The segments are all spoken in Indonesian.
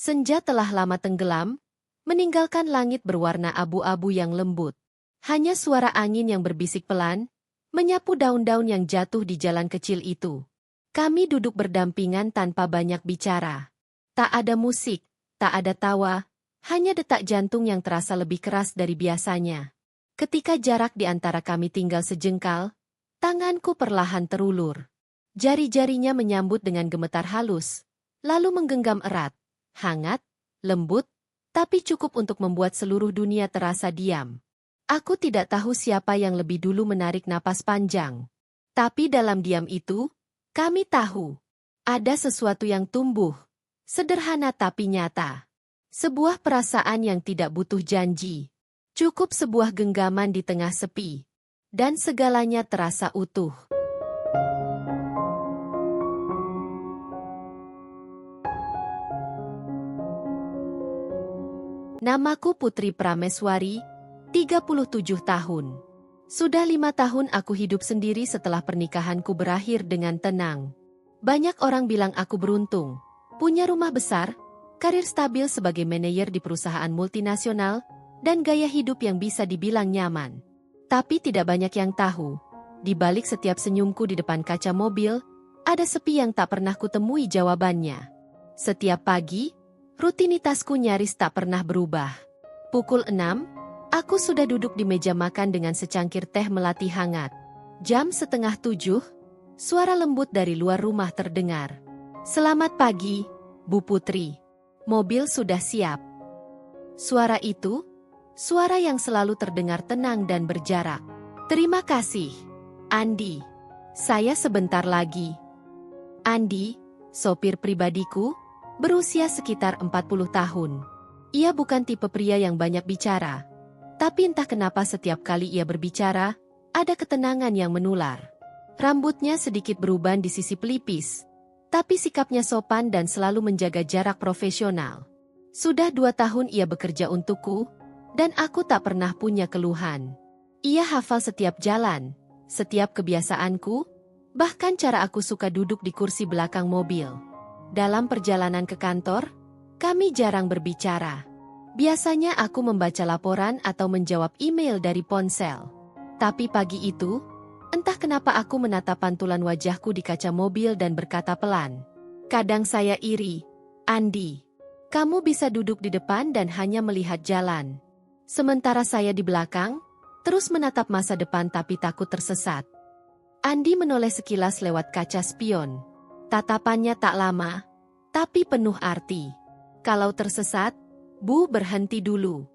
Senja telah lama tenggelam, meninggalkan langit berwarna abu-abu yang lembut. Hanya suara angin yang berbisik pelan, menyapu daun-daun yang jatuh di jalan kecil itu. Kami duduk berdampingan tanpa banyak bicara. Tak ada musik, tak ada tawa, hanya detak jantung yang terasa lebih keras dari biasanya. Ketika jarak di antara kami tinggal sejengkal, tanganku perlahan terulur. Jari-jarinya menyambut dengan gemetar halus, lalu menggenggam erat, hangat, lembut, tapi cukup untuk membuat seluruh dunia terasa diam. Aku tidak tahu siapa yang lebih dulu menarik napas panjang. Tapi dalam diam itu, kami tahu. Ada sesuatu yang tumbuh. Sederhana tapi nyata. Sebuah perasaan yang tidak butuh janji. Cukup sebuah genggaman di tengah sepi. Dan segalanya terasa utuh. Namaku Putri Prameswari, 37 tahun. Sudah 5 tahun aku hidup sendiri setelah pernikahanku berakhir dengan tenang. Banyak orang bilang aku beruntung. Punya rumah besar, karir stabil sebagai manajer di perusahaan multinasional, dan gaya hidup yang bisa dibilang nyaman. Tapi tidak banyak yang tahu. Di balik setiap senyumku di depan kaca mobil, ada sepi yang tak pernah kutemui jawabannya. Setiap pagi, rutinitasku nyaris tak pernah berubah. Pukul 6, aku sudah duduk di meja makan dengan secangkir teh melati hangat. Jam setengah 7, suara lembut dari luar rumah terdengar. "Selamat pagi, Bu Putri. Mobil sudah siap." Suara itu, suara yang selalu terdengar tenang dan berjarak. "Terima kasih, Andi. Saya sebentar lagi." Andi, sopir pribadiku, berusia sekitar 40 tahun. Ia bukan tipe pria yang banyak bicara. Tapi entah kenapa setiap kali ia berbicara, ada ketenangan yang menular. Rambutnya sedikit beruban di sisi pelipis, tapi sikapnya sopan dan selalu menjaga jarak profesional. Sudah 2 tahun ia bekerja untukku, dan aku tak pernah punya keluhan. Ia hafal setiap jalan, setiap kebiasaanku, bahkan cara aku suka duduk di kursi belakang mobil. Dalam perjalanan ke kantor, kami jarang berbicara. Biasanya aku membaca laporan atau menjawab email dari ponsel. Tapi pagi itu, entah kenapa aku menatap pantulan wajahku di kaca mobil dan berkata pelan. "Kadang saya iri, Andi. Kamu bisa duduk di depan dan hanya melihat jalan. Sementara saya di belakang, terus menatap masa depan tapi takut tersesat." Andi menoleh sekilas lewat kaca spion. Tatapannya tak lama, tapi penuh arti. "Kalau tersesat, Bu, berhenti dulu.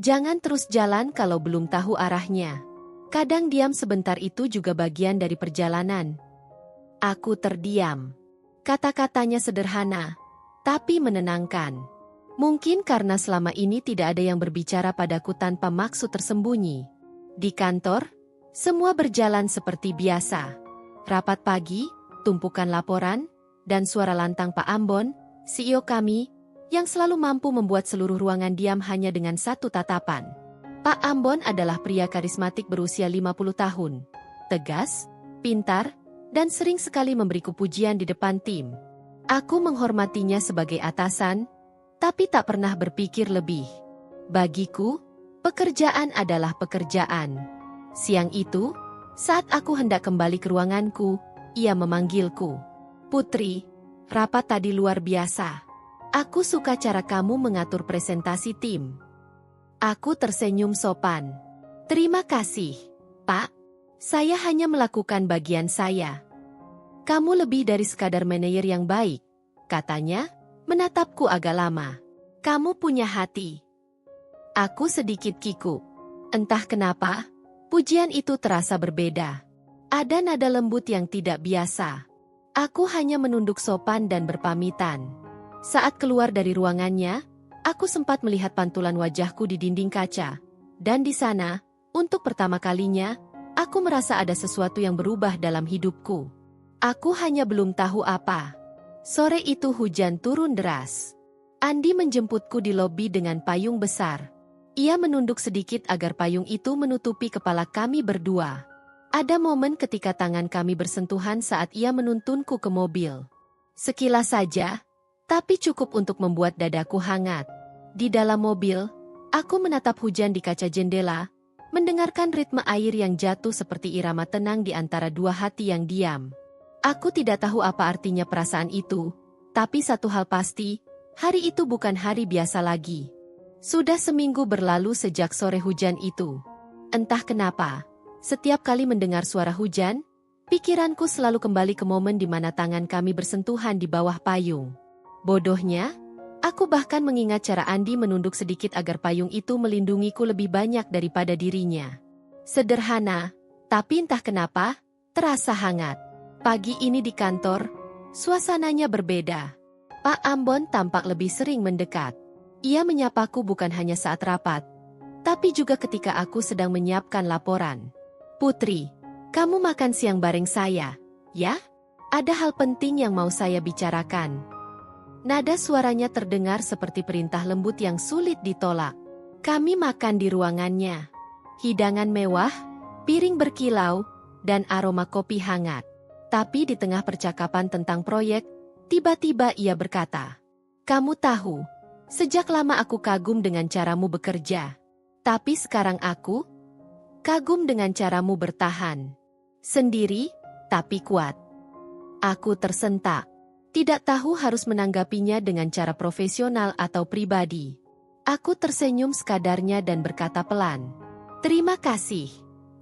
Jangan terus jalan kalau belum tahu arahnya. Kadang diam sebentar itu juga bagian dari perjalanan." Aku terdiam. Kata-katanya sederhana, tapi menenangkan. Mungkin karena selama ini tidak ada yang berbicara padaku tanpa maksud tersembunyi. Di kantor, semua berjalan seperti biasa. Rapat pagi, tumpukan laporan, dan suara lantang Pak Ambon, CEO kami, yang selalu mampu membuat seluruh ruangan diam hanya dengan satu tatapan. Pak Ambon adalah pria karismatik berusia 50 tahun. Tegas, pintar, dan sering sekali memberiku pujian di depan tim. Aku menghormatinya sebagai atasan, tapi tak pernah berpikir lebih. Bagiku, pekerjaan adalah pekerjaan. Siang itu, saat aku hendak kembali ke ruanganku, ia memanggilku. "Putri, rapat tadi luar biasa. Aku suka cara kamu mengatur presentasi tim." Aku tersenyum sopan. "Terima kasih, Pak. Saya hanya melakukan bagian saya." "Kamu lebih dari sekadar manajer yang baik," katanya, menatapku agak lama. "Kamu punya hati." Aku sedikit kikuk. Entah kenapa, pujian itu terasa berbeda. Ada nada lembut yang tidak biasa. Aku hanya menunduk sopan dan berpamitan. Saat keluar dari ruangannya, aku sempat melihat pantulan wajahku di dinding kaca. Dan di sana, untuk pertama kalinya, aku merasa ada sesuatu yang berubah dalam hidupku. Aku hanya belum tahu apa. Sore itu hujan turun deras. Andi menjemputku di lobi dengan payung besar. Ia menunduk sedikit agar payung itu menutupi kepala kami berdua. Ada momen ketika tangan kami bersentuhan saat ia menuntunku ke mobil. Sekilas saja, tapi cukup untuk membuat dadaku hangat. Di dalam mobil, aku menatap hujan di kaca jendela, mendengarkan ritme air yang jatuh seperti irama tenang di antara dua hati yang diam. Aku tidak tahu apa artinya perasaan itu, tapi satu hal pasti, hari itu bukan hari biasa lagi. Sudah seminggu berlalu sejak sore hujan itu. Entah kenapa, setiap kali mendengar suara hujan, pikiranku selalu kembali ke momen di mana tangan kami bersentuhan di bawah payung. Bodohnya, aku bahkan mengingat cara Andi menunduk sedikit agar payung itu melindungiku lebih banyak daripada dirinya. Sederhana, tapi entah kenapa, terasa hangat. Pagi ini di kantor, suasananya berbeda. Pak Ambon tampak lebih sering mendekat. Ia menyapaku bukan hanya saat rapat, tapi juga ketika aku sedang menyiapkan laporan. Putri, kamu makan siang bareng saya, ya? Ada hal penting yang mau saya bicarakan. Nada suaranya terdengar seperti perintah lembut yang sulit ditolak. Kami makan di ruangannya. Hidangan mewah, piring berkilau, dan aroma kopi hangat. Tapi di tengah percakapan tentang proyek, tiba-tiba ia berkata, "Kamu tahu, sejak lama aku kagum dengan caramu bekerja. Tapi sekarang aku kagum dengan caramu bertahan. Sendiri, tapi kuat." Aku tersentak. Tidak tahu harus menanggapinya dengan cara profesional atau pribadi. Aku tersenyum sekadarnya dan berkata pelan, "Terima kasih,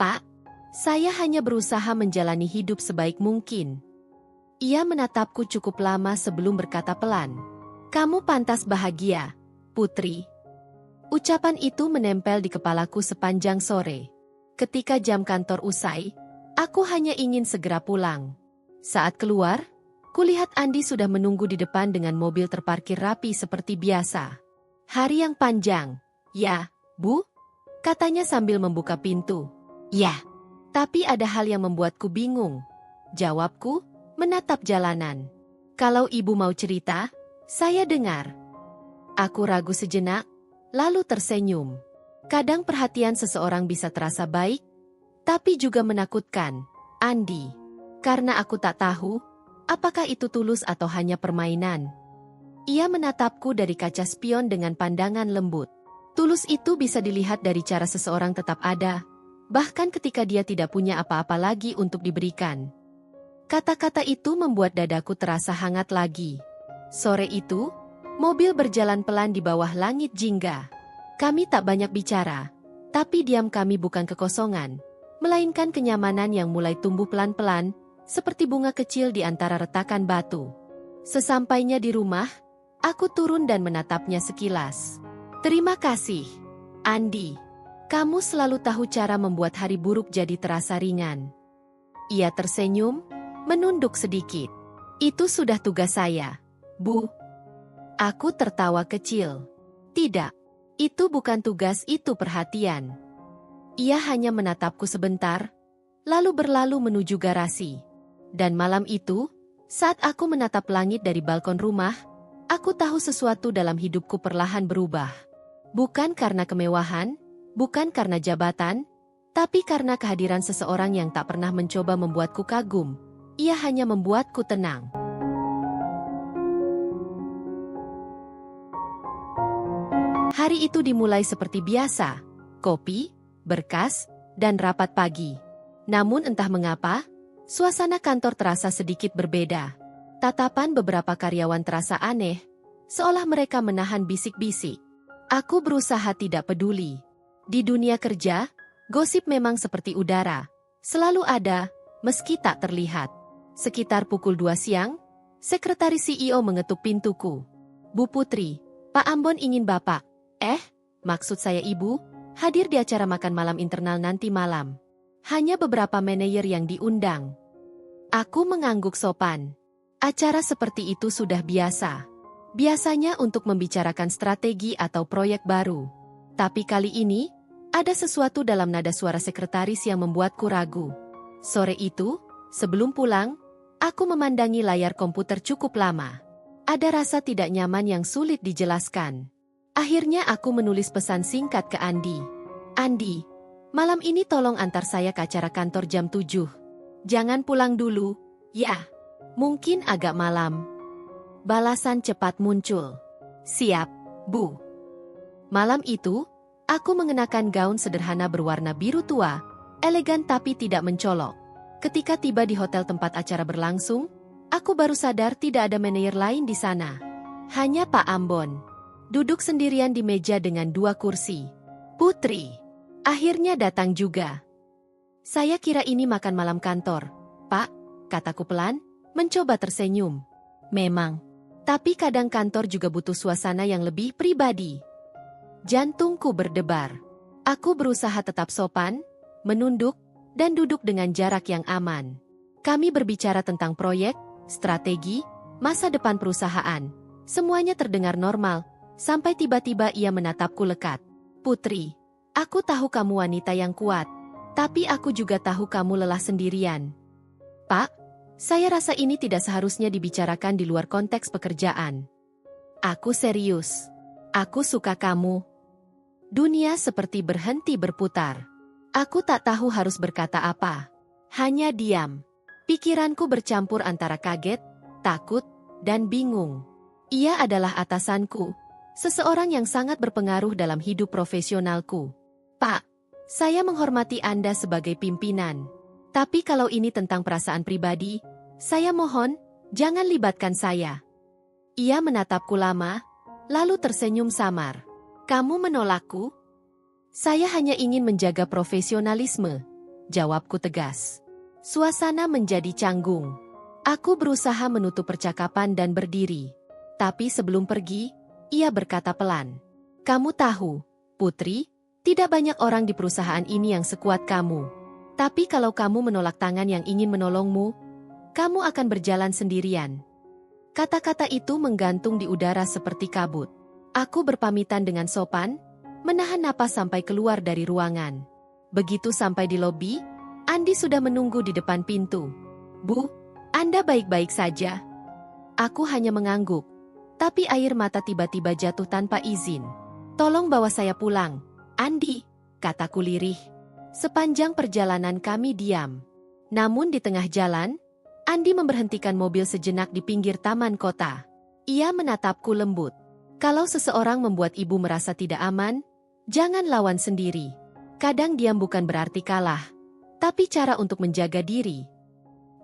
Pak. Saya hanya berusaha menjalani hidup sebaik mungkin." Ia menatapku cukup lama sebelum berkata pelan, "Kamu pantas bahagia, Putri." Ucapan itu menempel di kepalaku sepanjang sore. Ketika jam kantor usai, aku hanya ingin segera pulang. Saat keluar, kulihat Andi sudah menunggu di depan dengan mobil terparkir rapi seperti biasa. "Hari yang panjang, ya, Bu?" katanya sambil membuka pintu. "Ya, tapi ada hal yang membuatku bingung," jawabku, menatap jalanan. "Kalau Ibu mau cerita, saya dengar." Aku ragu sejenak, lalu tersenyum. Kadang perhatian seseorang bisa terasa baik, tapi juga menakutkan, Andi. Karena aku tak tahu, apakah itu tulus atau hanya permainan. Ia menatapku dari kaca spion dengan pandangan lembut. Tulus itu bisa dilihat dari cara seseorang tetap ada, bahkan ketika dia tidak punya apa-apa lagi untuk diberikan. Kata-kata itu membuat dadaku terasa hangat lagi. Sore itu, mobil berjalan pelan di bawah langit jingga. Kami tak banyak bicara, tapi diam kami bukan kekosongan, melainkan kenyamanan yang mulai tumbuh pelan-pelan, seperti bunga kecil di antara retakan batu. Sesampainya di rumah, aku turun dan menatapnya sekilas. "Terima kasih, Andi. Kamu selalu tahu cara membuat hari buruk jadi terasa ringan." Ia tersenyum, menunduk sedikit. "Itu sudah tugas saya, Bu." Aku tertawa kecil. "Tidak, itu bukan tugas, itu perhatian." Ia hanya menatapku sebentar, lalu berlalu menuju garasi. Dan malam itu, saat aku menatap langit dari balkon rumah, aku tahu sesuatu dalam hidupku perlahan berubah. Bukan karena kemewahan, bukan karena jabatan, tapi karena kehadiran seseorang yang tak pernah mencoba membuatku kagum. Ia hanya membuatku tenang. Hari itu dimulai seperti biasa, kopi, berkas, dan rapat pagi. Namun entah mengapa, suasana kantor terasa sedikit berbeda. Tatapan beberapa karyawan terasa aneh, seolah mereka menahan bisik-bisik. Aku berusaha tidak peduli. Di dunia kerja, gosip memang seperti udara, selalu ada, meski tak terlihat. Sekitar pukul 2 siang, sekretaris CEO mengetuk pintuku. "Bu Putri, Pak Ambon ingin Bapak." Maksud saya Ibu, hadir di acara makan malam internal nanti malam. Hanya beberapa manajer yang diundang. Aku mengangguk sopan. Acara seperti itu sudah biasa. Biasanya untuk membicarakan strategi atau proyek baru. Tapi kali ini, ada sesuatu dalam nada suara sekretaris yang membuatku ragu. Sore itu, sebelum pulang, aku memandangi layar komputer cukup lama. Ada rasa tidak nyaman yang sulit dijelaskan. Akhirnya aku menulis pesan singkat ke Andi. "Andi, malam ini tolong antar saya ke acara kantor jam 7. Jangan pulang dulu, ya. Mungkin agak malam." Balasan cepat muncul. Siap, Bu. Malam itu, aku mengenakan gaun sederhana berwarna biru tua, elegan tapi tidak mencolok. Ketika tiba di hotel tempat acara berlangsung, aku baru sadar tidak ada manajer lain di sana. Hanya Pak Ambon. Duduk sendirian di meja dengan 2 kursi. Putri. Akhirnya datang juga. Saya kira ini makan malam kantor. Pak, kataku pelan, mencoba tersenyum. Memang. Tapi kadang kantor juga butuh suasana yang lebih pribadi. Jantungku berdebar. Aku berusaha tetap sopan, menunduk, dan duduk dengan jarak yang aman. Kami berbicara tentang proyek, strategi, masa depan perusahaan. Semuanya terdengar normal, sampai tiba-tiba ia menatapku lekat. Putri, aku tahu kamu wanita yang kuat, tapi aku juga tahu kamu lelah sendirian. Pak, saya rasa ini tidak seharusnya dibicarakan di luar konteks pekerjaan. Aku serius. Aku suka kamu. Dunia seperti berhenti berputar. Aku tak tahu harus berkata apa. Hanya diam. Pikiranku bercampur antara kaget, takut, dan bingung. Ia adalah atasanku. Seseorang yang sangat berpengaruh dalam hidup profesionalku. Pak, saya menghormati Anda sebagai pimpinan. Tapi kalau ini tentang perasaan pribadi, saya mohon, jangan libatkan saya. Ia menatapku lama, lalu tersenyum samar. Kamu menolakku? Saya hanya ingin menjaga profesionalisme, jawabku tegas. Suasana menjadi canggung. Aku berusaha menutup percakapan dan berdiri. Tapi sebelum pergi, ia berkata pelan. Kamu tahu, Putri, tidak banyak orang di perusahaan ini yang sekuat kamu. Tapi kalau kamu menolak tangan yang ingin menolongmu, kamu akan berjalan sendirian. Kata-kata itu menggantung di udara seperti kabut. Aku berpamitan dengan sopan, menahan napas sampai keluar dari ruangan. Begitu sampai di lobi, Andi sudah menunggu di depan pintu. Bu, Anda baik-baik saja? Aku hanya mengangguk, tapi air mata tiba-tiba jatuh tanpa izin. Tolong bawa saya pulang, Andi, kataku lirih. Sepanjang perjalanan kami diam. Namun di tengah jalan, Andi memberhentikan mobil sejenak di pinggir taman kota. Ia menatapku lembut. Kalau seseorang membuat ibu merasa tidak aman, jangan lawan sendiri. Kadang diam bukan berarti kalah, tapi cara untuk menjaga diri.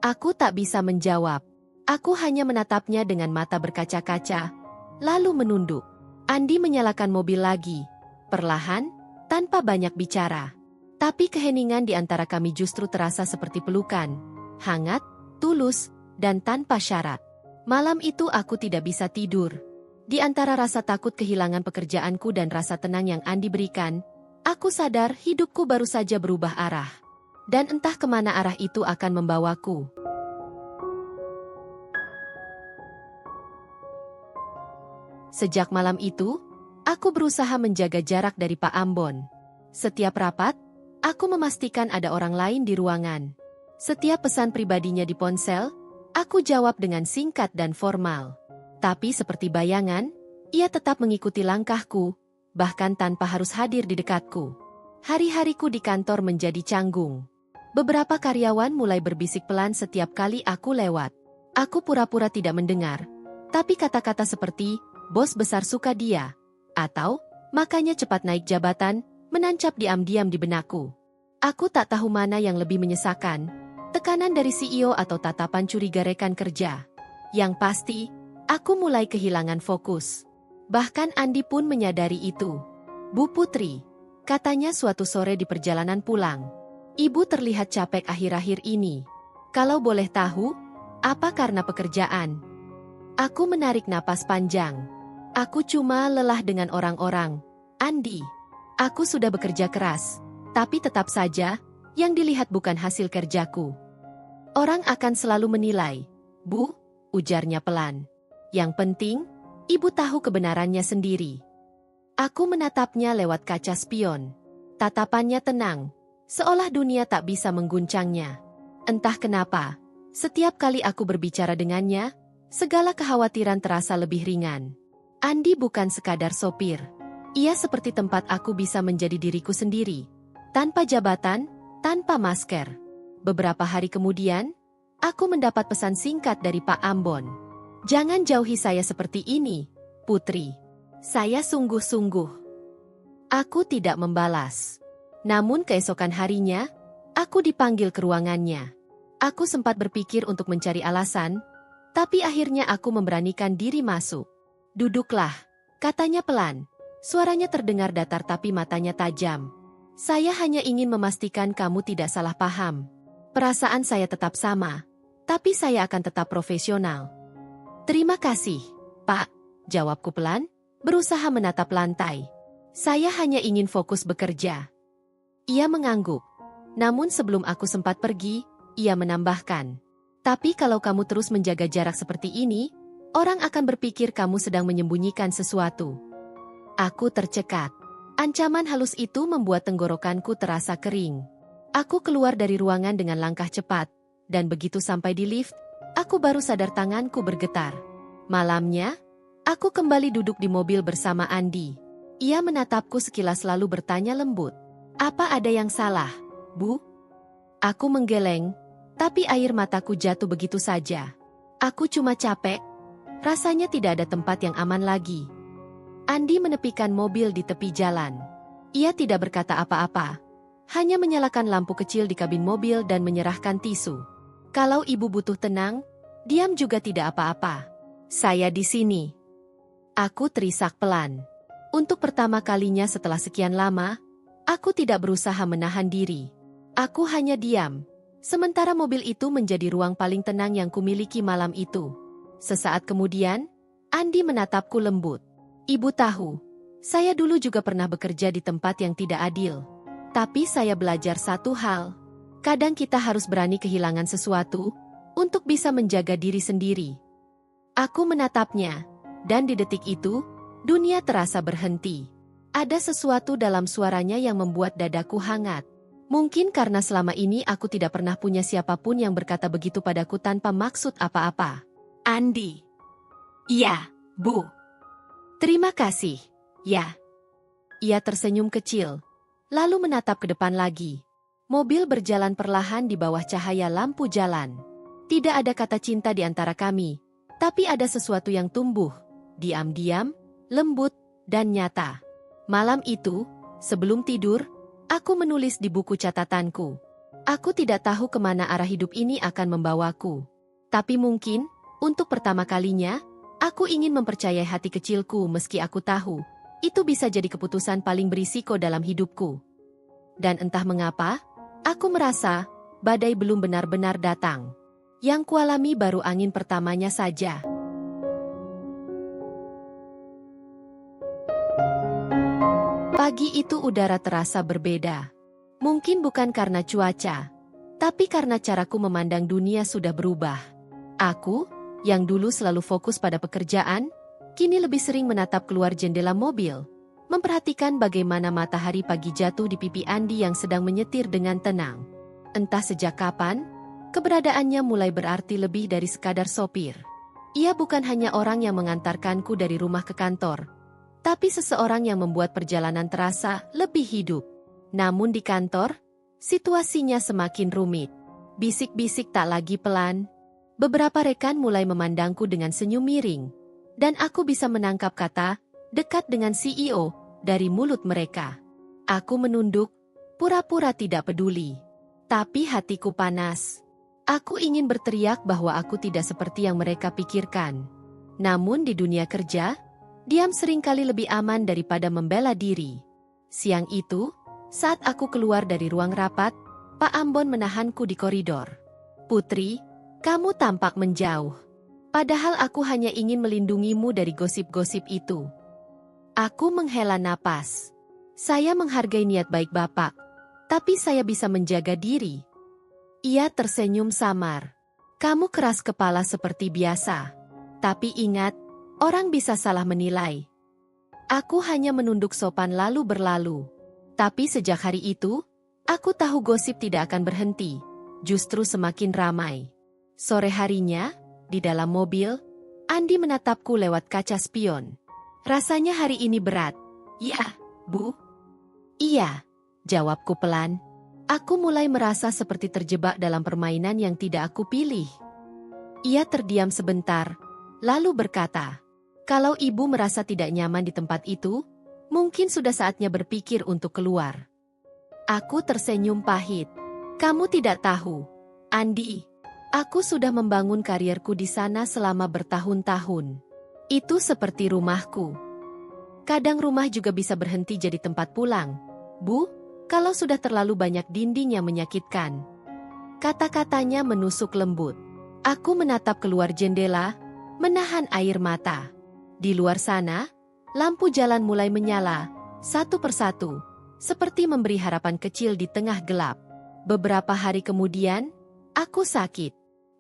Aku tak bisa menjawab. Aku hanya menatapnya dengan mata berkaca-kaca, lalu menunduk. Andi menyalakan mobil lagi, perlahan, tanpa banyak bicara. Tapi keheningan di antara kami justru terasa seperti pelukan, hangat, tulus, dan tanpa syarat. Malam itu aku tidak bisa tidur. Di antara rasa takut kehilangan pekerjaanku dan rasa tenang yang Andi berikan, aku sadar hidupku baru saja berubah arah. Dan entah kemana arah itu akan membawaku. Sejak malam itu, aku berusaha menjaga jarak dari Pak Ambon. Setiap rapat, aku memastikan ada orang lain di ruangan. Setiap pesan pribadinya di ponsel, aku jawab dengan singkat dan formal. Tapi seperti bayangan, ia tetap mengikuti langkahku, bahkan tanpa harus hadir di dekatku. Hari-hariku di kantor menjadi canggung. Beberapa karyawan mulai berbisik pelan setiap kali aku lewat. Aku pura-pura tidak mendengar, tapi kata-kata seperti, bos besar suka dia, atau, makanya cepat naik jabatan, menancap diam-diam di benakku. Aku tak tahu mana yang lebih menyesakan, tekanan dari CEO atau tatapan curiga rekan kerja. Yang pasti, aku mulai kehilangan fokus. Bahkan Andi pun menyadari itu. Bu Putri, katanya suatu sore di perjalanan pulang. Ibu terlihat capek akhir-akhir ini. Kalau boleh tahu, apa karena pekerjaan? Aku menarik napas panjang. Aku cuma lelah dengan orang-orang. Andi, aku sudah bekerja keras. Tapi tetap saja, yang dilihat bukan hasil kerjaku. Orang akan selalu menilai. Bu, ujarnya pelan. Yang penting, ibu tahu kebenarannya sendiri. Aku menatapnya lewat kaca spion. Tatapannya tenang, seolah dunia tak bisa mengguncangnya. Entah kenapa, setiap kali aku berbicara dengannya, segala kekhawatiran terasa lebih ringan. Andi bukan sekadar sopir. Ia seperti tempat aku bisa menjadi diriku sendiri. Tanpa jabatan, tanpa masker. Beberapa hari kemudian, aku mendapat pesan singkat dari Pak Ambon. Jangan jauhi saya seperti ini, Putri. Saya sungguh-sungguh. Aku tidak membalas. Namun keesokan harinya, aku dipanggil ke ruangannya. Aku sempat berpikir untuk mencari alasan, tapi akhirnya aku memberanikan diri masuk. Duduklah, katanya pelan. Suaranya terdengar datar tapi matanya tajam. Saya hanya ingin memastikan kamu tidak salah paham. Perasaan saya tetap sama, tapi saya akan tetap profesional. Terima kasih, Pak, jawabku pelan, berusaha menatap lantai. Saya hanya ingin fokus bekerja. Ia mengangguk. Namun sebelum aku sempat pergi, ia menambahkan. Tapi kalau kamu terus menjaga jarak seperti ini, orang akan berpikir kamu sedang menyembunyikan sesuatu. Aku tercekat. Ancaman halus itu membuat tenggorokanku terasa kering. Aku keluar dari ruangan dengan langkah cepat, dan begitu sampai di lift, aku baru sadar tanganku bergetar. Malamnya, aku kembali duduk di mobil bersama Andi. Ia menatapku sekilas lalu bertanya lembut. Apa ada yang salah, Bu? Aku menggeleng, tapi air mataku jatuh begitu saja. Aku cuma capek. Rasanya tidak ada tempat yang aman lagi. Andi menepikan mobil di tepi jalan. Ia tidak berkata apa-apa. Hanya menyalakan lampu kecil di kabin mobil dan menyerahkan tisu. Kalau ibu butuh tenang, diam juga tidak apa-apa. Saya di sini. Aku terisak pelan. Untuk pertama kalinya setelah sekian lama, aku tidak berusaha menahan diri. Aku hanya diam. Sementara mobil itu menjadi ruang paling tenang yang kumiliki malam itu. Sesaat kemudian, Andi menatapku lembut. Ibu tahu, saya dulu juga pernah bekerja di tempat yang tidak adil. Tapi saya belajar satu hal. Kadang kita harus berani kehilangan sesuatu untuk bisa menjaga diri sendiri. Aku menatapnya, dan di detik itu, dunia terasa berhenti. Ada sesuatu dalam suaranya yang membuat dadaku hangat. Mungkin karena selama ini aku tidak pernah punya siapapun yang berkata begitu padaku tanpa maksud apa-apa. Andi. Iya, Bu. Terima kasih, ya. Ia tersenyum kecil, lalu menatap ke depan lagi. Mobil berjalan perlahan di bawah cahaya lampu jalan. Tidak ada kata cinta di antara kami, tapi ada sesuatu yang tumbuh, diam-diam, lembut, dan nyata. Malam itu, sebelum tidur, aku menulis di buku catatanku. Aku tidak tahu kemana arah hidup ini akan membawaku. Tapi mungkin, untuk pertama kalinya, aku ingin mempercayai hati kecilku meski aku tahu, itu bisa jadi keputusan paling berisiko dalam hidupku. Dan entah mengapa, aku merasa, badai belum benar-benar datang. Yang kualami baru angin pertamanya saja. Pagi itu udara terasa berbeda. Mungkin bukan karena cuaca, tapi karena caraku memandang dunia sudah berubah. Aku, yang dulu selalu fokus pada pekerjaan, kini lebih sering menatap keluar jendela mobil, memperhatikan bagaimana matahari pagi jatuh di pipi Andi yang sedang menyetir dengan tenang. Entah sejak kapan, keberadaannya mulai berarti lebih dari sekadar sopir. Ia bukan hanya orang yang mengantarkanku dari rumah ke kantor, tapi seseorang yang membuat perjalanan terasa lebih hidup. Namun di kantor, situasinya semakin rumit. Bisik-bisik tak lagi pelan. Beberapa rekan mulai memandangku dengan senyum miring, dan aku bisa menangkap kata dekat dengan CEO dari mulut mereka. Aku menunduk, pura-pura tidak peduli. Tapi hatiku panas. Aku ingin berteriak bahwa aku tidak seperti yang mereka pikirkan. Namun di dunia kerja, diam seringkali lebih aman daripada membela diri. Siang itu, saat aku keluar dari ruang rapat, Pak Ambon menahanku di koridor. Putri, kamu tampak menjauh. Padahal aku hanya ingin melindungimu dari gosip-gosip itu. Aku menghela napas. Saya menghargai niat baik Bapak, tapi saya bisa menjaga diri. Ia tersenyum samar. Kamu keras kepala seperti biasa. Tapi ingat, orang bisa salah menilai. Aku hanya menunduk sopan lalu berlalu. Tapi sejak hari itu, aku tahu gosip tidak akan berhenti, justru semakin ramai. Sore harinya, di dalam mobil, Andi menatapku lewat kaca spion. Rasanya hari ini berat. Ya, Bu. Iya, jawabku pelan. Aku mulai merasa seperti terjebak dalam permainan yang tidak aku pilih. Ia terdiam sebentar, lalu berkata, "Kalau ibu merasa tidak nyaman di tempat itu, mungkin sudah saatnya berpikir untuk keluar." Aku tersenyum pahit. "Kamu tidak tahu, Andi. Aku sudah membangun karierku di sana selama bertahun-tahun. Itu seperti rumahku. Kadang rumah juga bisa berhenti jadi tempat pulang, Bu, kalau sudah terlalu banyak dinding yang menyakitkan." Kata-katanya menusuk lembut. Aku menatap keluar jendela, menahan air mata. Di luar sana, lampu jalan mulai menyala, satu persatu, seperti memberi harapan kecil di tengah gelap. Beberapa hari kemudian, aku sakit.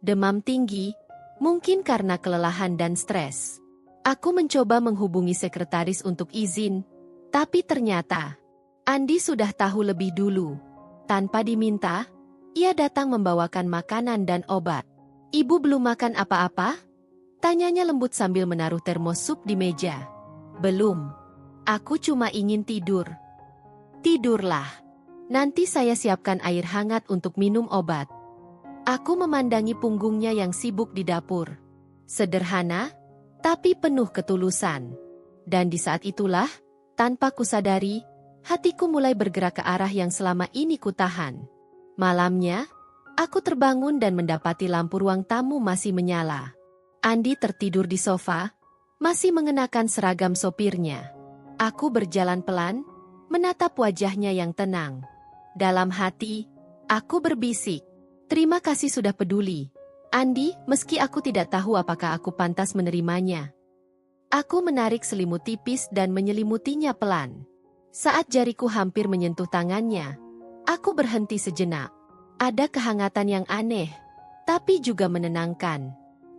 Demam tinggi, mungkin karena kelelahan dan stres. Aku mencoba menghubungi sekretaris untuk izin, tapi ternyata Andi sudah tahu lebih dulu. Tanpa diminta, ia datang membawakan makanan dan obat. "Ibu belum makan apa-apa?" tanyanya lembut sambil menaruh termos sup di meja. "Belum. Aku cuma ingin tidur." "Tidurlah. Nanti saya siapkan air hangat untuk minum obat." Aku memandangi punggungnya yang sibuk di dapur. Sederhana, tapi penuh ketulusan. Dan di saat itulah, tanpa kusadari, hatiku mulai bergerak ke arah yang selama ini kutahan. Malamnya, aku terbangun dan mendapati lampu ruang tamu masih menyala. Andi tertidur di sofa, masih mengenakan seragam sopirnya. Aku berjalan pelan, menatap wajahnya yang tenang. Dalam hati, aku berbisik, "Terima kasih sudah peduli, Andi, meski aku tidak tahu apakah aku pantas menerimanya." Aku menarik selimut tipis dan menyelimutinya pelan. Saat jariku hampir menyentuh tangannya, aku berhenti sejenak. Ada kehangatan yang aneh, tapi juga menenangkan.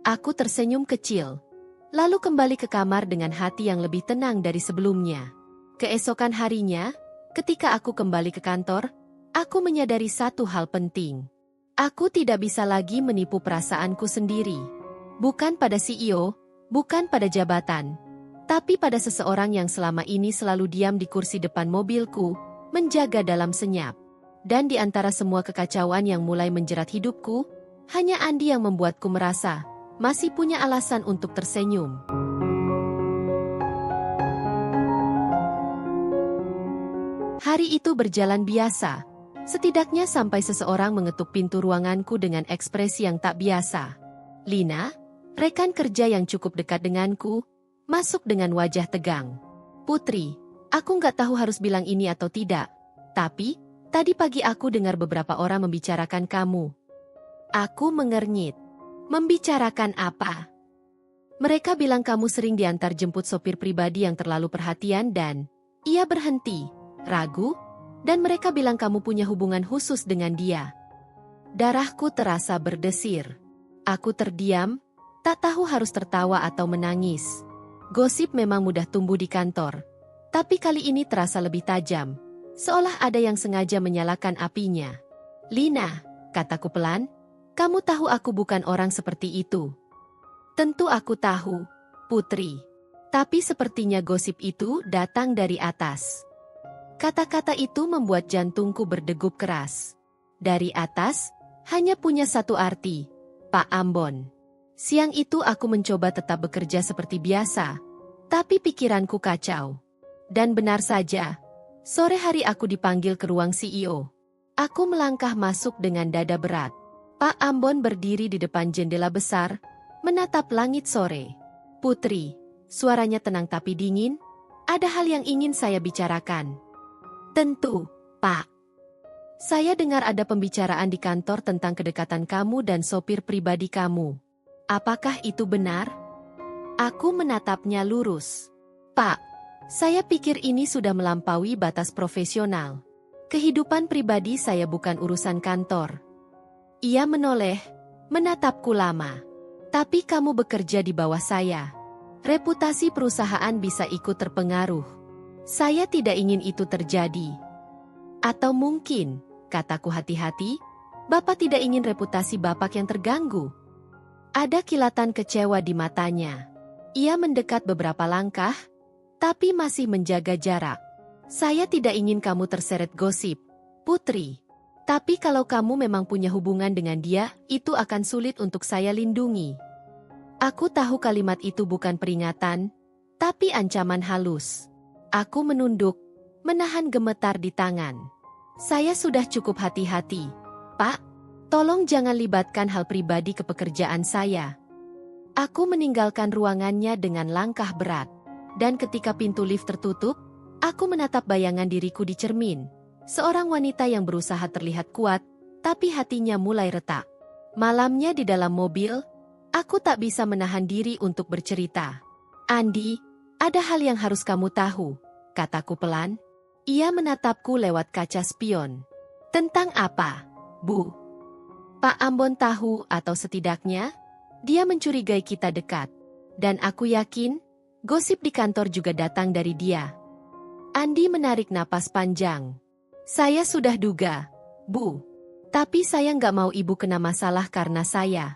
Aku tersenyum kecil, lalu kembali ke kamar dengan hati yang lebih tenang dari sebelumnya. Keesokan harinya, ketika aku kembali ke kantor, aku menyadari satu hal penting. Aku tidak bisa lagi menipu perasaanku sendiri. Bukan pada CEO, bukan pada jabatan, tapi pada seseorang yang selama ini selalu diam di kursi depan mobilku, menjaga dalam senyap. Dan di antara semua kekacauan yang mulai menjerat hidupku, hanya Andi yang membuatku merasa masih punya alasan untuk tersenyum. Hari itu berjalan biasa. Setidaknya sampai seseorang mengetuk pintu ruanganku dengan ekspresi yang tak biasa. Lina, rekan kerja yang cukup dekat denganku, masuk dengan wajah tegang. "Putri, aku nggak tahu harus bilang ini atau tidak, tapi tadi pagi aku dengar beberapa orang membicarakan kamu." Aku mengernyit. "Membicarakan apa?" "Mereka bilang kamu sering diantar jemput sopir pribadi yang terlalu perhatian dan..." Ia berhenti, ragu, "dan mereka bilang kamu punya hubungan khusus dengan dia." Darahku terasa berdesir. Aku terdiam, tak tahu harus tertawa atau menangis. Gosip memang mudah tumbuh di kantor, tapi kali ini terasa lebih tajam, seolah ada yang sengaja menyalakan apinya. "Lina," kataku pelan, "kamu tahu aku bukan orang seperti itu." "Tentu aku tahu, Putri. Tapi sepertinya gosip itu datang dari atas." Kata-kata itu membuat jantungku berdegup keras. Dari atas, hanya punya satu arti, Pak Ambon. Siang itu aku mencoba tetap bekerja seperti biasa, tapi pikiranku kacau. Dan benar saja, sore hari aku dipanggil ke ruang CEO. Aku melangkah masuk dengan dada berat. Pak Ambon berdiri di depan jendela besar, menatap langit sore. "Putri," suaranya tenang tapi dingin, "ada hal yang ingin saya bicarakan." "Tentu, Pak. Saya dengar ada pembicaraan di kantor tentang kedekatan kamu dan sopir pribadi kamu. Apakah itu benar?" Aku menatapnya lurus. "Pak, saya pikir ini sudah melampaui batas profesional. Kehidupan pribadi saya bukan urusan kantor." Ia menoleh, menatapku lama. "Tapi kamu bekerja di bawah saya. Reputasi perusahaan bisa ikut terpengaruh. Saya tidak ingin itu terjadi." "Atau mungkin," kataku hati-hati, "Bapak tidak ingin reputasi Bapak yang terganggu." Ada kilatan kecewa di matanya. Ia mendekat beberapa langkah, tapi masih menjaga jarak. "Saya tidak ingin kamu terseret gosip, Putri. Tapi kalau kamu memang punya hubungan dengan dia, itu akan sulit untuk saya lindungi." Aku tahu kalimat itu bukan peringatan, tapi ancaman halus. Aku menunduk, menahan gemetar di tangan. Saya sudah cukup hati-hati. Pak, tolong jangan libatkan hal pribadi ke pekerjaan saya. Aku meninggalkan ruangannya dengan langkah berat. Dan ketika pintu lift tertutup, aku menatap bayangan diriku di cermin. Seorang wanita yang berusaha terlihat kuat, tapi hatinya mulai retak. Malamnya di dalam mobil, aku tak bisa menahan diri untuk bercerita. Andi, ada hal yang harus kamu tahu, kataku pelan. Ia menatapku lewat kaca spion. Tentang apa, Bu? Pak Ambon tahu atau setidaknya, dia mencurigai kita dekat. Dan aku yakin, gosip di kantor juga datang dari dia. Andi menarik napas panjang. Saya sudah duga, Bu. Tapi saya nggak mau ibu kena masalah karena saya.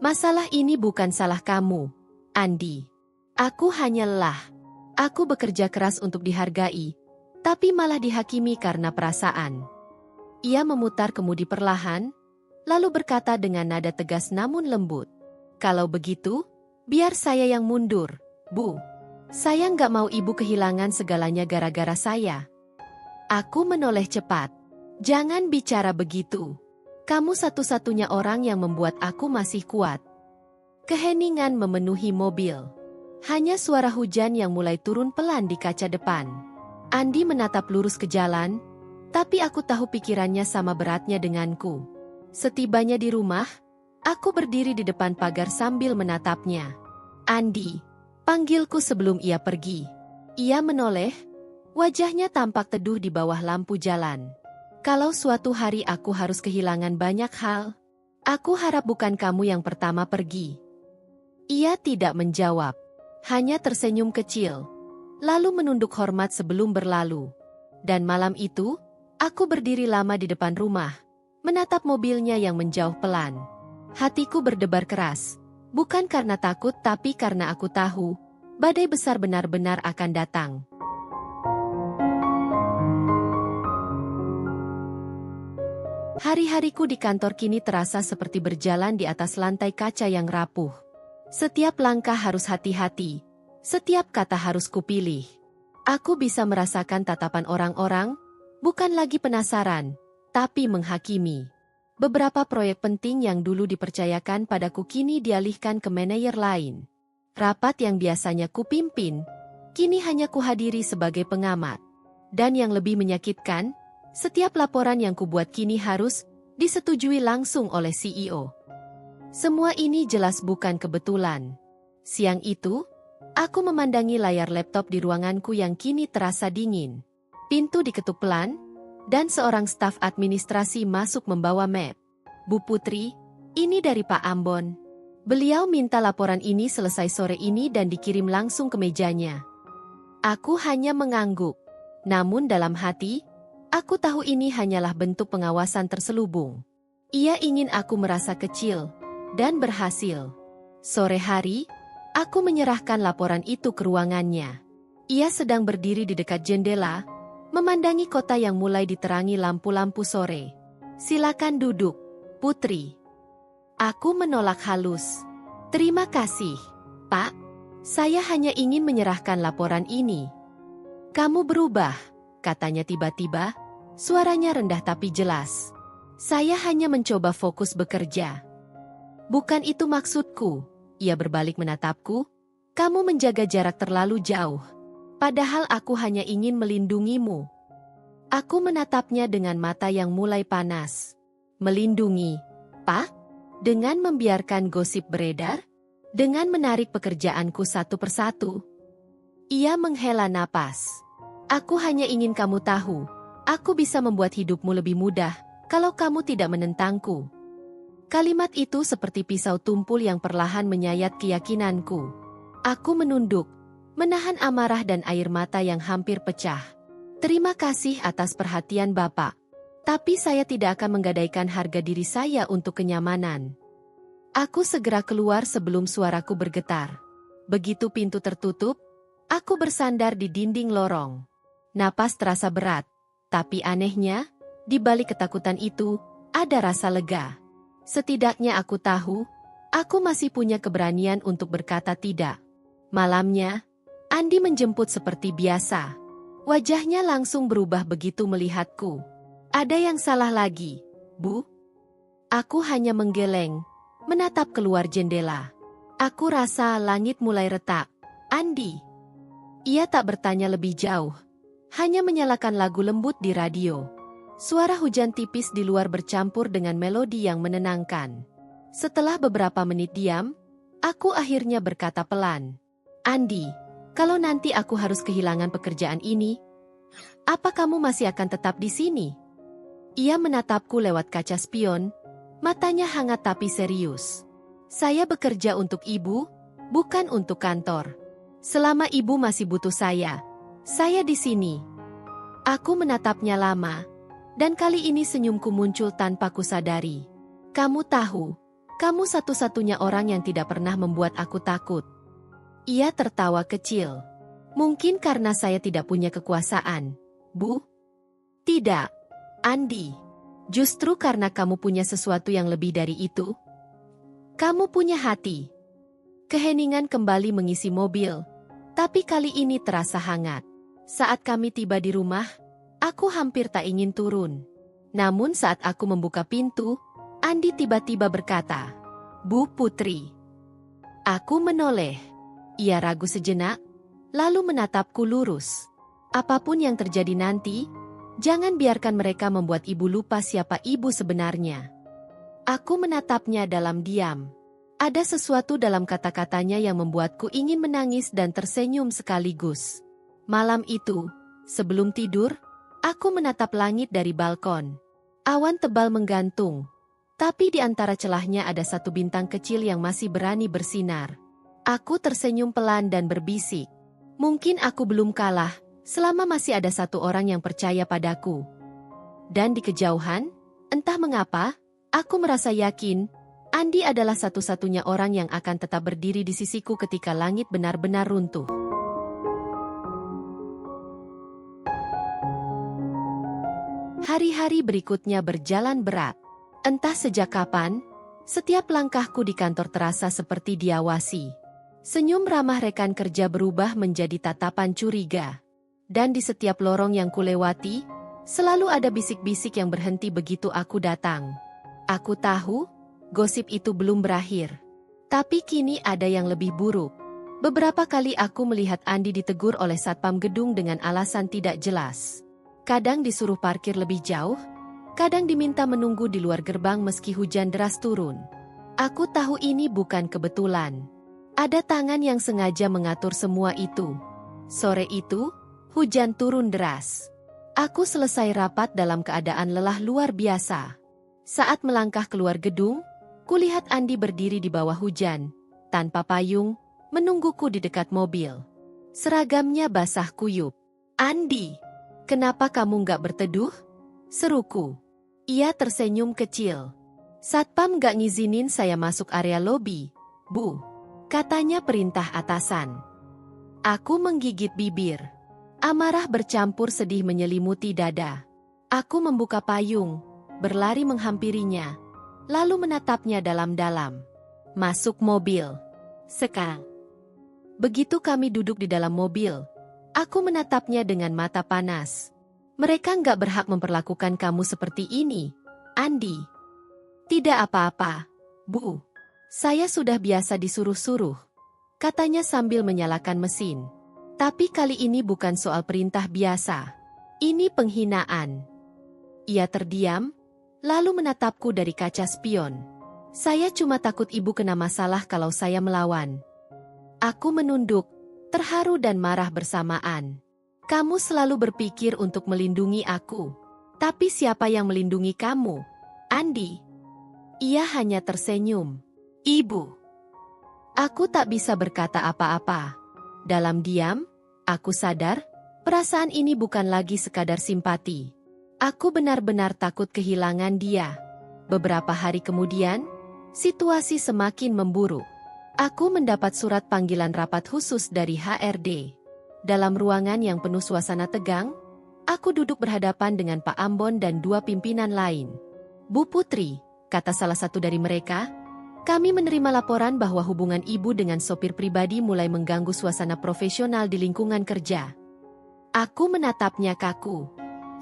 Masalah ini bukan salah kamu, Andi. Aku hanya lelah. Aku bekerja keras untuk dihargai, tapi malah dihakimi karena perasaan. Ia memutar kemudi perlahan, lalu berkata dengan nada tegas namun lembut. Kalau begitu, biar saya yang mundur, Bu. Saya nggak mau ibu kehilangan segalanya gara-gara saya. Aku menoleh cepat. Jangan bicara begitu. Kamu satu-satunya orang yang membuat aku masih kuat. Keheningan memenuhi mobil. Hanya suara hujan yang mulai turun pelan di kaca depan. Andi menatap lurus ke jalan, tapi aku tahu pikirannya sama beratnya denganku. Setibanya di rumah, aku berdiri di depan pagar sambil menatapnya. Andi, panggilku sebelum ia pergi. Ia menoleh, wajahnya tampak teduh di bawah lampu jalan. Kalau suatu hari aku harus kehilangan banyak hal, aku harap bukan kamu yang pertama pergi. Ia tidak menjawab, hanya tersenyum kecil, lalu menunduk hormat sebelum berlalu. Dan malam itu, aku berdiri lama di depan rumah, menatap mobilnya yang menjauh pelan. Hatiku berdebar keras, bukan karena takut tapi karena aku tahu, badai besar benar-benar akan datang. Hari-hariku di kantor kini terasa seperti berjalan di atas lantai kaca yang rapuh. Setiap langkah harus hati-hati, setiap kata harus kupilih. Aku bisa merasakan tatapan orang-orang, bukan lagi penasaran, tapi menghakimi. Beberapa proyek penting yang dulu dipercayakan padaku kini dialihkan ke manajer lain. Rapat yang biasanya kupimpin, kini hanya kuhadiri sebagai pengamat. Dan yang lebih menyakitkan, setiap laporan yang kubuat kini harus disetujui langsung oleh CEO. Semua ini jelas bukan kebetulan. Siang itu, aku memandangi layar laptop di ruanganku yang kini terasa dingin. Pintu diketuk pelan, dan seorang staf administrasi masuk membawa map. Bu Putri, ini dari Pak Ambon. Beliau minta laporan ini selesai sore ini dan dikirim langsung ke mejanya. Aku hanya mengangguk. Namun dalam hati, aku tahu ini hanyalah bentuk pengawasan terselubung. Ia ingin aku merasa kecil dan berhasil. Sore hari, aku menyerahkan laporan itu ke ruangannya. Ia sedang berdiri di dekat jendela, memandangi kota yang mulai diterangi lampu-lampu sore. Silakan duduk, Putri. Aku menolak halus. Terima kasih, Pak. Saya hanya ingin menyerahkan laporan ini. Kamu berubah, katanya tiba-tiba, suaranya rendah tapi jelas. Saya hanya mencoba fokus bekerja. Bukan itu maksudku, ia berbalik menatapku. Kamu menjaga jarak terlalu jauh. Padahal aku hanya ingin melindungimu. Aku menatapnya dengan mata yang mulai panas. Melindungi, Pak? Dengan membiarkan gosip beredar? Dengan menarik pekerjaanku satu persatu? Ia menghela napas. Aku hanya ingin kamu tahu, aku bisa membuat hidupmu lebih mudah kalau kamu tidak menentangku. Kalimat itu seperti pisau tumpul yang perlahan menyayat keyakinanku. Aku menunduk, menahan amarah dan air mata yang hampir pecah. Terima kasih atas perhatian Bapak. Tapi saya tidak akan menggadaikan harga diri saya untuk kenyamanan. Aku segera keluar sebelum suaraku bergetar. Begitu pintu tertutup, aku bersandar di dinding lorong. Napas terasa berat, tapi anehnya, di balik ketakutan itu, ada rasa lega. Setidaknya aku tahu, Aku masih punya keberanian untuk berkata tidak. Malamnya, Andi menjemput seperti biasa. Wajahnya langsung berubah begitu melihatku. Ada yang salah lagi, Bu? Aku hanya menggeleng, menatap keluar jendela. Aku rasa langit mulai retak. Andi. Ia tak bertanya lebih jauh. Hanya menyalakan lagu lembut di radio. Suara hujan tipis di luar bercampur dengan melodi yang menenangkan. Setelah beberapa menit diam, aku akhirnya berkata pelan. Andi, kalau nanti aku harus kehilangan pekerjaan ini, apa kamu masih akan tetap di sini? Ia menatapku lewat kaca spion, matanya hangat tapi serius. Saya bekerja untuk ibu, bukan untuk kantor. Selama ibu masih butuh saya di sini. Aku menatapnya lama, dan kali ini senyumku muncul tanpa kusadari. Kamu tahu, kamu satu-satunya orang yang tidak pernah membuat aku takut. Ia tertawa kecil. Mungkin karena saya tidak punya kekuasaan, Bu? Tidak, Andi. Justru karena kamu punya sesuatu yang lebih dari itu. Kamu punya hati. Keheningan kembali mengisi mobil, tapi kali ini terasa hangat. Saat kami tiba di rumah, aku hampir tak ingin turun. Namun saat aku membuka pintu, Andi tiba-tiba berkata, Bu Putri. Aku menoleh. Ia ragu sejenak, lalu menatapku lurus. Apapun yang terjadi nanti, jangan biarkan mereka membuat ibu lupa siapa ibu sebenarnya. Aku menatapnya dalam diam. Ada sesuatu dalam kata-katanya yang membuatku ingin menangis dan tersenyum sekaligus. Malam itu, sebelum tidur, aku menatap langit dari balkon. Awan tebal menggantung, tapi di antara celahnya ada satu bintang kecil yang masih berani bersinar. Aku tersenyum pelan dan berbisik. Mungkin aku belum kalah, selama masih ada satu orang yang percaya padaku. Dan di kejauhan, entah mengapa, aku merasa yakin, Andi adalah satu-satunya orang yang akan tetap berdiri di sisiku ketika langit benar-benar runtuh. Hari-hari berikutnya berjalan berat. Entah sejak kapan, setiap langkahku di kantor terasa seperti diawasi. Senyum ramah rekan kerja berubah menjadi tatapan curiga. Dan di setiap lorong yang kulewati, selalu ada bisik-bisik yang berhenti begitu aku datang. Aku tahu, gosip itu belum berakhir. Tapi kini ada yang lebih buruk. Beberapa kali aku melihat Andi ditegur oleh satpam gedung dengan alasan tidak jelas. Kadang disuruh parkir lebih jauh, kadang diminta menunggu di luar gerbang meski hujan deras turun. Aku tahu ini bukan kebetulan. Ada tangan yang sengaja mengatur semua itu. Sore itu, hujan turun deras. Aku selesai rapat dalam keadaan lelah luar biasa. Saat melangkah keluar gedung, kulihat Andi berdiri di bawah hujan, tanpa payung, menungguku di dekat mobil. Seragamnya basah kuyup. Andi, kenapa kamu nggak berteduh? Seruku. Ia tersenyum kecil. Satpam nggak ngizinin saya masuk area lobi, Bu. Katanya perintah atasan. Aku menggigit bibir. Amarah bercampur sedih menyelimuti dada. Aku membuka payung, berlari menghampirinya, lalu menatapnya dalam-dalam. Masuk mobil. Sekarang. Begitu kami duduk di dalam mobil, aku menatapnya dengan mata panas. Mereka nggak berhak memperlakukan kamu seperti ini, Andi. Tidak apa-apa, Bu. Saya sudah biasa disuruh-suruh, katanya sambil menyalakan mesin. Tapi kali ini bukan soal perintah biasa. Ini penghinaan. Ia terdiam, lalu menatapku dari kaca spion. Saya cuma takut ibu kena masalah kalau saya melawan. Aku menunduk, terharu dan marah bersamaan. Kamu selalu berpikir untuk melindungi aku. Tapi siapa yang melindungi kamu, Andi? Ia hanya tersenyum. Ibu. Aku tak bisa berkata apa-apa. Dalam diam, aku sadar, perasaan ini bukan lagi sekadar simpati. Aku benar-benar takut kehilangan dia. Beberapa hari kemudian, situasi semakin memburuk. Aku mendapat surat panggilan rapat khusus dari HRD. Dalam ruangan yang penuh suasana tegang, aku duduk berhadapan dengan Pak Ambon dan dua pimpinan lain. Bu Putri, kata salah satu dari mereka, Kami menerima laporan bahwa hubungan ibu dengan sopir pribadi mulai mengganggu suasana profesional di lingkungan kerja. Aku menatapnya kaku.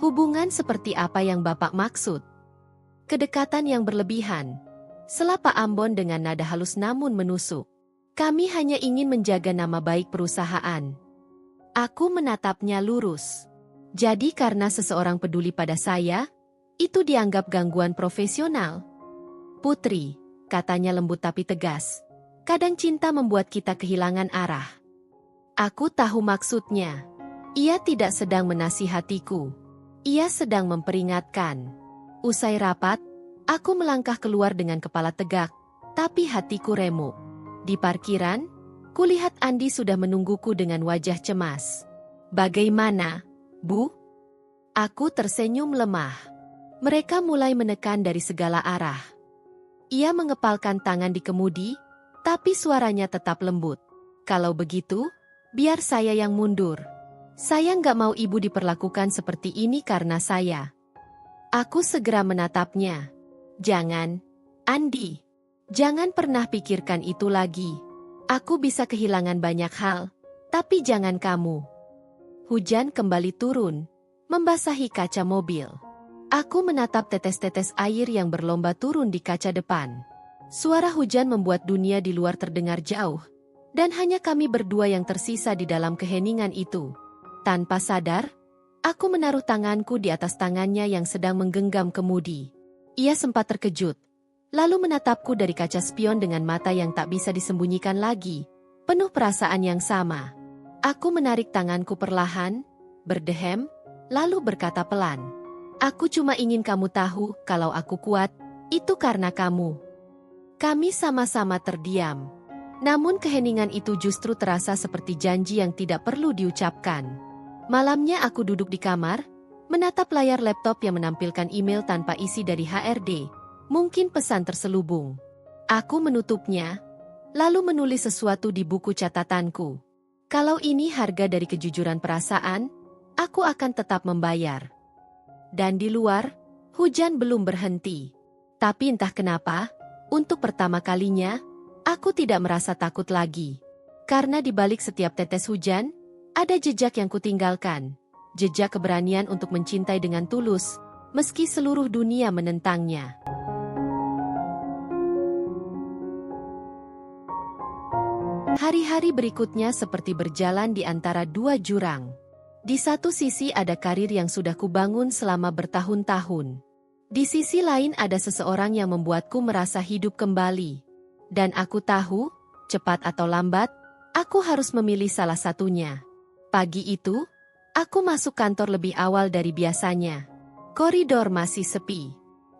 Hubungan seperti apa yang Bapak maksud? Kedekatan yang berlebihan. Sela Pak Ambon dengan nada halus namun menusuk. Kami hanya ingin menjaga nama baik perusahaan. Aku menatapnya lurus. Jadi karena seseorang peduli pada saya, itu dianggap gangguan profesional. Putri, katanya lembut tapi tegas. Kadang cinta membuat kita kehilangan arah. Aku tahu maksudnya. Ia tidak sedang menasihatiku. Ia sedang memperingatkan. Usai rapat, aku melangkah keluar dengan kepala tegak, tapi hatiku remuk. Di parkiran, kulihat Andi sudah menungguku dengan wajah cemas. Bagaimana, Bu? Aku tersenyum lemah. Mereka mulai menekan dari segala arah. Ia mengepalkan tangan di kemudi, tapi suaranya tetap lembut. Kalau begitu, biar saya yang mundur. Saya nggak mau ibu diperlakukan seperti ini karena saya. Aku segera menatapnya. Jangan, Andi. Jangan pernah pikirkan itu lagi. Aku bisa kehilangan banyak hal, tapi jangan kamu. Hujan kembali turun, membasahi kaca mobil. Aku menatap tetes-tetes air yang berlomba turun di kaca depan. Suara hujan membuat dunia di luar terdengar jauh, dan hanya kami berdua yang tersisa di dalam keheningan itu. Tanpa sadar, aku menaruh tanganku di atas tangannya yang sedang menggenggam kemudi. Ia sempat terkejut. Lalu menatapku dari kaca spion dengan mata yang tak bisa disembunyikan lagi, penuh perasaan yang sama. Aku menarik tanganku perlahan, berdehem, lalu berkata pelan. Aku cuma ingin kamu tahu kalau aku kuat, itu karena kamu. Kami sama-sama terdiam. Namun keheningan itu justru terasa seperti janji yang tidak perlu diucapkan. Malamnya aku duduk di kamar, menatap layar laptop yang menampilkan email tanpa isi dari HRD. Mungkin pesan terselubung. Aku menutupnya, lalu menulis sesuatu di buku catatanku. Kalau ini harga dari kejujuran perasaan, aku akan tetap membayar. Dan di luar, hujan belum berhenti. Tapi entah kenapa, untuk pertama kalinya, aku tidak merasa takut lagi. Karena di balik setiap tetes hujan, ada jejak yang kutinggalkan. Jejak keberanian untuk mencintai dengan tulus, meski seluruh dunia menentangnya. Hari-hari berikutnya seperti berjalan di antara dua jurang. Di satu sisi ada karir yang sudah kubangun selama bertahun-tahun. Di sisi lain ada seseorang yang membuatku merasa hidup kembali. Dan aku tahu, cepat atau lambat, aku harus memilih salah satunya. Pagi itu, aku masuk kantor lebih awal dari biasanya. Koridor masih sepi.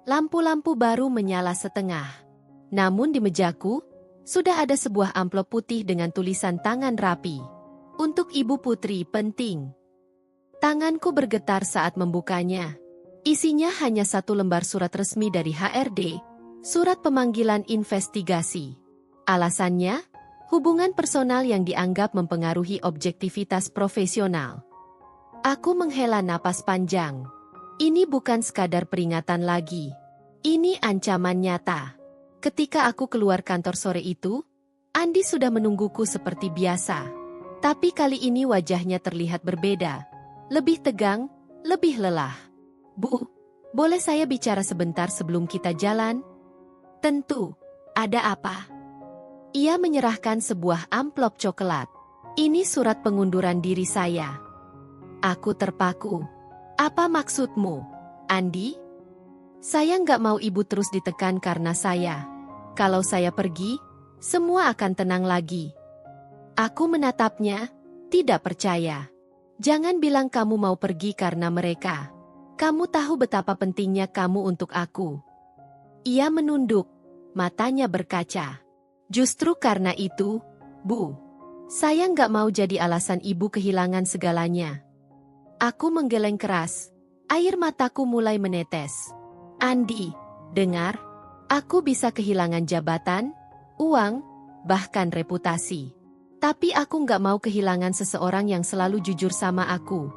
Lampu-lampu baru menyala setengah. Namun di mejaku, sudah ada sebuah amplop putih dengan tulisan tangan rapi. Untuk Ibu Putri penting. Tanganku bergetar saat membukanya. Isinya hanya satu lembar surat resmi dari HRD, surat pemanggilan investigasi. Alasannya, hubungan personal yang dianggap mempengaruhi objektivitas profesional. Aku menghela napas panjang. Ini bukan sekadar peringatan lagi. Ini ancaman nyata. Ketika aku keluar kantor sore itu, Andi sudah menungguku seperti biasa. Tapi kali ini wajahnya terlihat berbeda. Lebih tegang, lebih lelah. Bu, boleh saya bicara sebentar sebelum kita jalan? Tentu. Ada apa? Ia menyerahkan sebuah amplop coklat. Ini surat pengunduran diri saya. Aku terpaku. Apa maksudmu, Andi? Saya nggak mau ibu terus ditekan karena saya. Kalau saya pergi, semua akan tenang lagi. Aku menatapnya, tidak percaya. Jangan bilang kamu mau pergi karena mereka. Kamu tahu betapa pentingnya kamu untuk aku. Ia menunduk, matanya berkaca. Justru karena itu, Bu. Saya nggak mau jadi alasan ibu kehilangan segalanya. Aku menggeleng keras. Air mataku mulai menetes. Andi, dengar, aku bisa kehilangan jabatan, uang, bahkan reputasi. Tapi aku nggak mau kehilangan seseorang yang selalu jujur sama aku.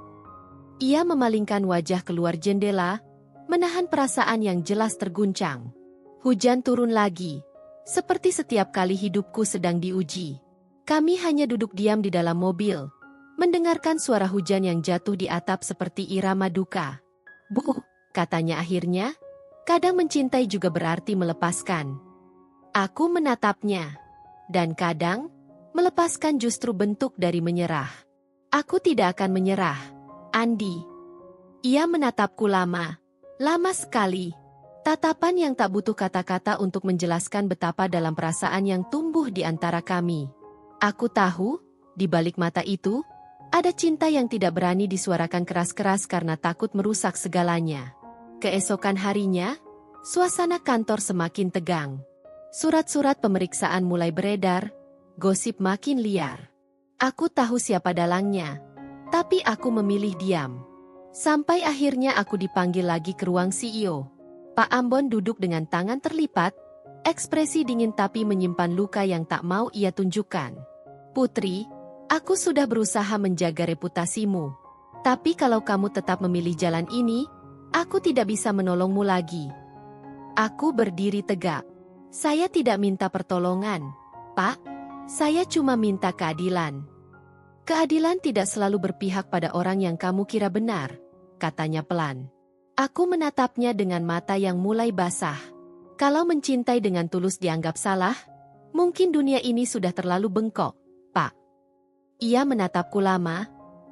Ia memalingkan wajah keluar jendela, menahan perasaan yang jelas terguncang. Hujan turun lagi. Seperti setiap kali hidupku sedang diuji. Kami hanya duduk diam di dalam mobil, mendengarkan suara hujan yang jatuh di atap seperti irama duka. "Bu," katanya akhirnya, "kadang mencintai juga berarti melepaskan." Aku menatapnya. Dan kadang, melepaskan justru bentuk dari menyerah. "Aku tidak akan menyerah, Andi." Ia menatapku lama. Lama sekali. Tatapan yang tak butuh kata-kata untuk menjelaskan betapa dalam perasaan yang tumbuh di antara kami. Aku tahu, di balik mata itu, ada cinta yang tidak berani disuarakan keras-keras karena takut merusak segalanya. Keesokan harinya, suasana kantor semakin tegang. Surat-surat pemeriksaan mulai beredar, gosip makin liar. Aku tahu siapa dalangnya, tapi aku memilih diam. Sampai akhirnya aku dipanggil lagi ke ruang CEO. Pak Ambon duduk dengan tangan terlipat, ekspresi dingin tapi menyimpan luka yang tak mau ia tunjukkan. "Putri, aku sudah berusaha menjaga reputasimu. Tapi kalau kamu tetap memilih jalan ini, aku tidak bisa menolongmu lagi." Aku berdiri tegak. "Saya tidak minta pertolongan, Pak. Saya cuma minta keadilan." "Keadilan tidak selalu berpihak pada orang yang kamu kira benar," katanya pelan. Aku menatapnya dengan mata yang mulai basah. Kalau mencintai dengan tulus dianggap salah, mungkin dunia ini sudah terlalu bengkok, Pak. Ia menatapku lama,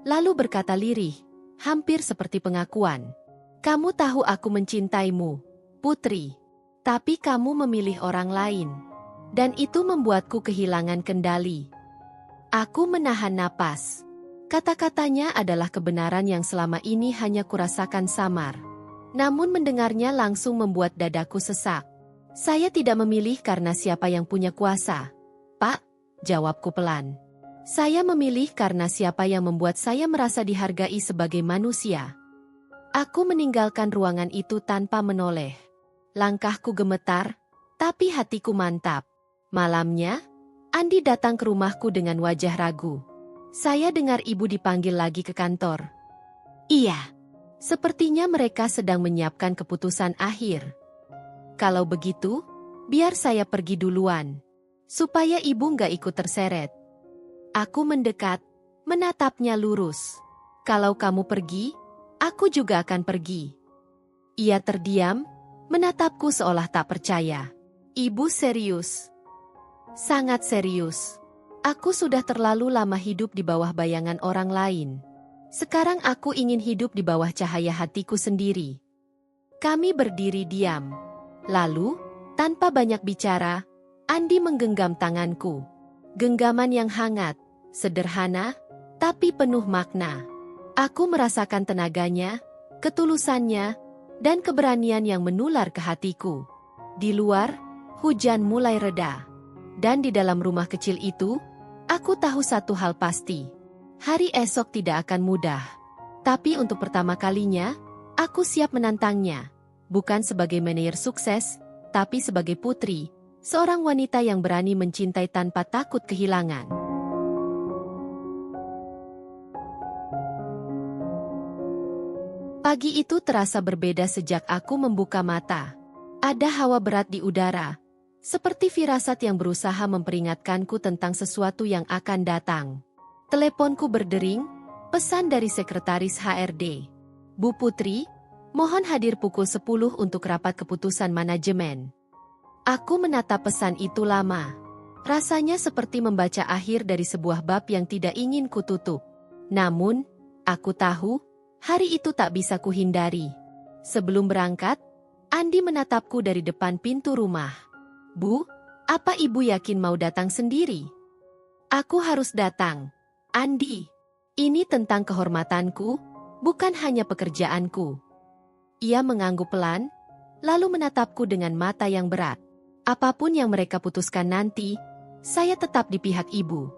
lalu berkata lirih, hampir seperti pengakuan. "Kamu tahu aku mencintaimu, Putri. Tapi kamu memilih orang lain. Dan itu membuatku kehilangan kendali." Aku menahan napas. Kata-katanya adalah kebenaran yang selama ini hanya kurasakan samar. Namun mendengarnya langsung membuat dadaku sesak. "Saya tidak memilih karena siapa yang punya kuasa, Pak," jawabku pelan. "Saya memilih karena siapa yang membuat saya merasa dihargai sebagai manusia." Aku meninggalkan ruangan itu tanpa menoleh. Langkahku gemetar, tapi hatiku mantap. Malamnya, Andi datang ke rumahku dengan wajah ragu. Saya dengar ibu dipanggil lagi ke kantor. Iya. Sepertinya mereka sedang menyiapkan keputusan akhir. "Kalau begitu, biar saya pergi duluan. Supaya ibu nggak ikut terseret." Aku mendekat, menatapnya lurus. "Kalau kamu pergi, aku juga akan pergi." Ia terdiam, menatapku seolah tak percaya. "Ibu serius?" "Sangat serius. Aku sudah terlalu lama hidup di bawah bayangan orang lain. Sekarang aku ingin hidup di bawah cahaya hatiku sendiri." Kami berdiri diam. Lalu, tanpa banyak bicara, Andi menggenggam tanganku. Genggaman yang hangat, sederhana, tapi penuh makna. Aku merasakan tenaganya, ketulusannya, dan keberanian yang menular ke hatiku. Di luar, hujan mulai reda. Dan di dalam rumah kecil itu, aku tahu satu hal pasti. Hari esok tidak akan mudah. Tapi untuk pertama kalinya, aku siap menantangnya. Bukan sebagai manajer sukses, tapi sebagai putri, seorang wanita yang berani mencintai tanpa takut kehilangan. Pagi itu terasa berbeda sejak aku membuka mata. Ada hawa berat di udara, seperti firasat yang berusaha memperingatkanku tentang sesuatu yang akan datang. Teleponku berdering, pesan dari sekretaris HRD. "Bu Putri, mohon hadir pukul 10 untuk rapat keputusan manajemen." Aku menatap pesan itu lama. Rasanya seperti membaca akhir dari sebuah bab yang tidak ingin kututup. Namun, aku tahu, hari itu tak bisa kuhindari. Sebelum berangkat, Andi menatapku dari depan pintu rumah. "Bu, apa ibu yakin mau datang sendiri?" "Aku harus datang, Andi. Ini tentang kehormatanku, bukan hanya pekerjaanku." Ia mengangguk pelan, lalu menatapku dengan mata yang berat. "Apapun yang mereka putuskan nanti, saya tetap di pihak ibu."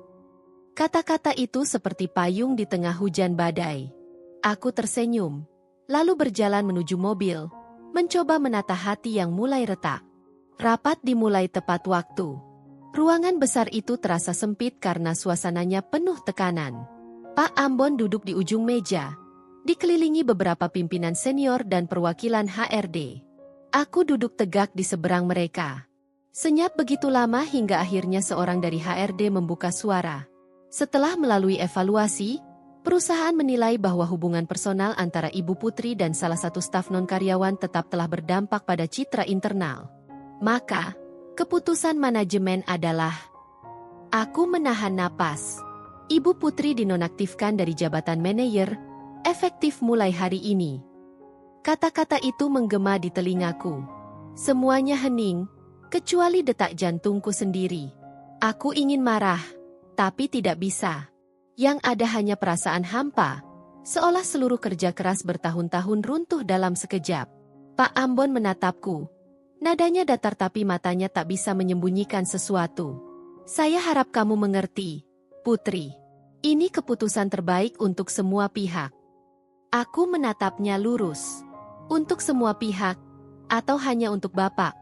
Kata-kata itu seperti payung di tengah hujan badai. Aku tersenyum, lalu berjalan menuju mobil, mencoba menata hati yang mulai retak. Rapat dimulai tepat waktu. Ruangan besar itu terasa sempit karena suasananya penuh tekanan. Pak Ambon duduk di ujung meja, dikelilingi beberapa pimpinan senior dan perwakilan HRD. Aku duduk tegak di seberang mereka. Senyap begitu lama hingga akhirnya seorang dari HRD membuka suara. Setelah melalui evaluasi, perusahaan menilai bahwa hubungan personal antara Ibu Putri dan salah satu staf non-karyawan tetap telah berdampak pada citra internal. Maka, keputusan manajemen adalah, aku menahan napas. Ibu Putri dinonaktifkan dari jabatan manajer, efektif mulai hari ini. Kata-kata itu menggema di telingaku. Semuanya hening, kecuali detak jantungku sendiri. Aku ingin marah, tapi tidak bisa. Yang ada hanya perasaan hampa, seolah seluruh kerja keras bertahun-tahun runtuh dalam sekejap. Pak Ambon menatapku. Nadanya datar tapi matanya tak bisa menyembunyikan sesuatu. Saya harap kamu mengerti, Putri. Ini keputusan terbaik untuk semua pihak. Aku menatapnya lurus. Untuk semua pihak, atau hanya untuk Bapak?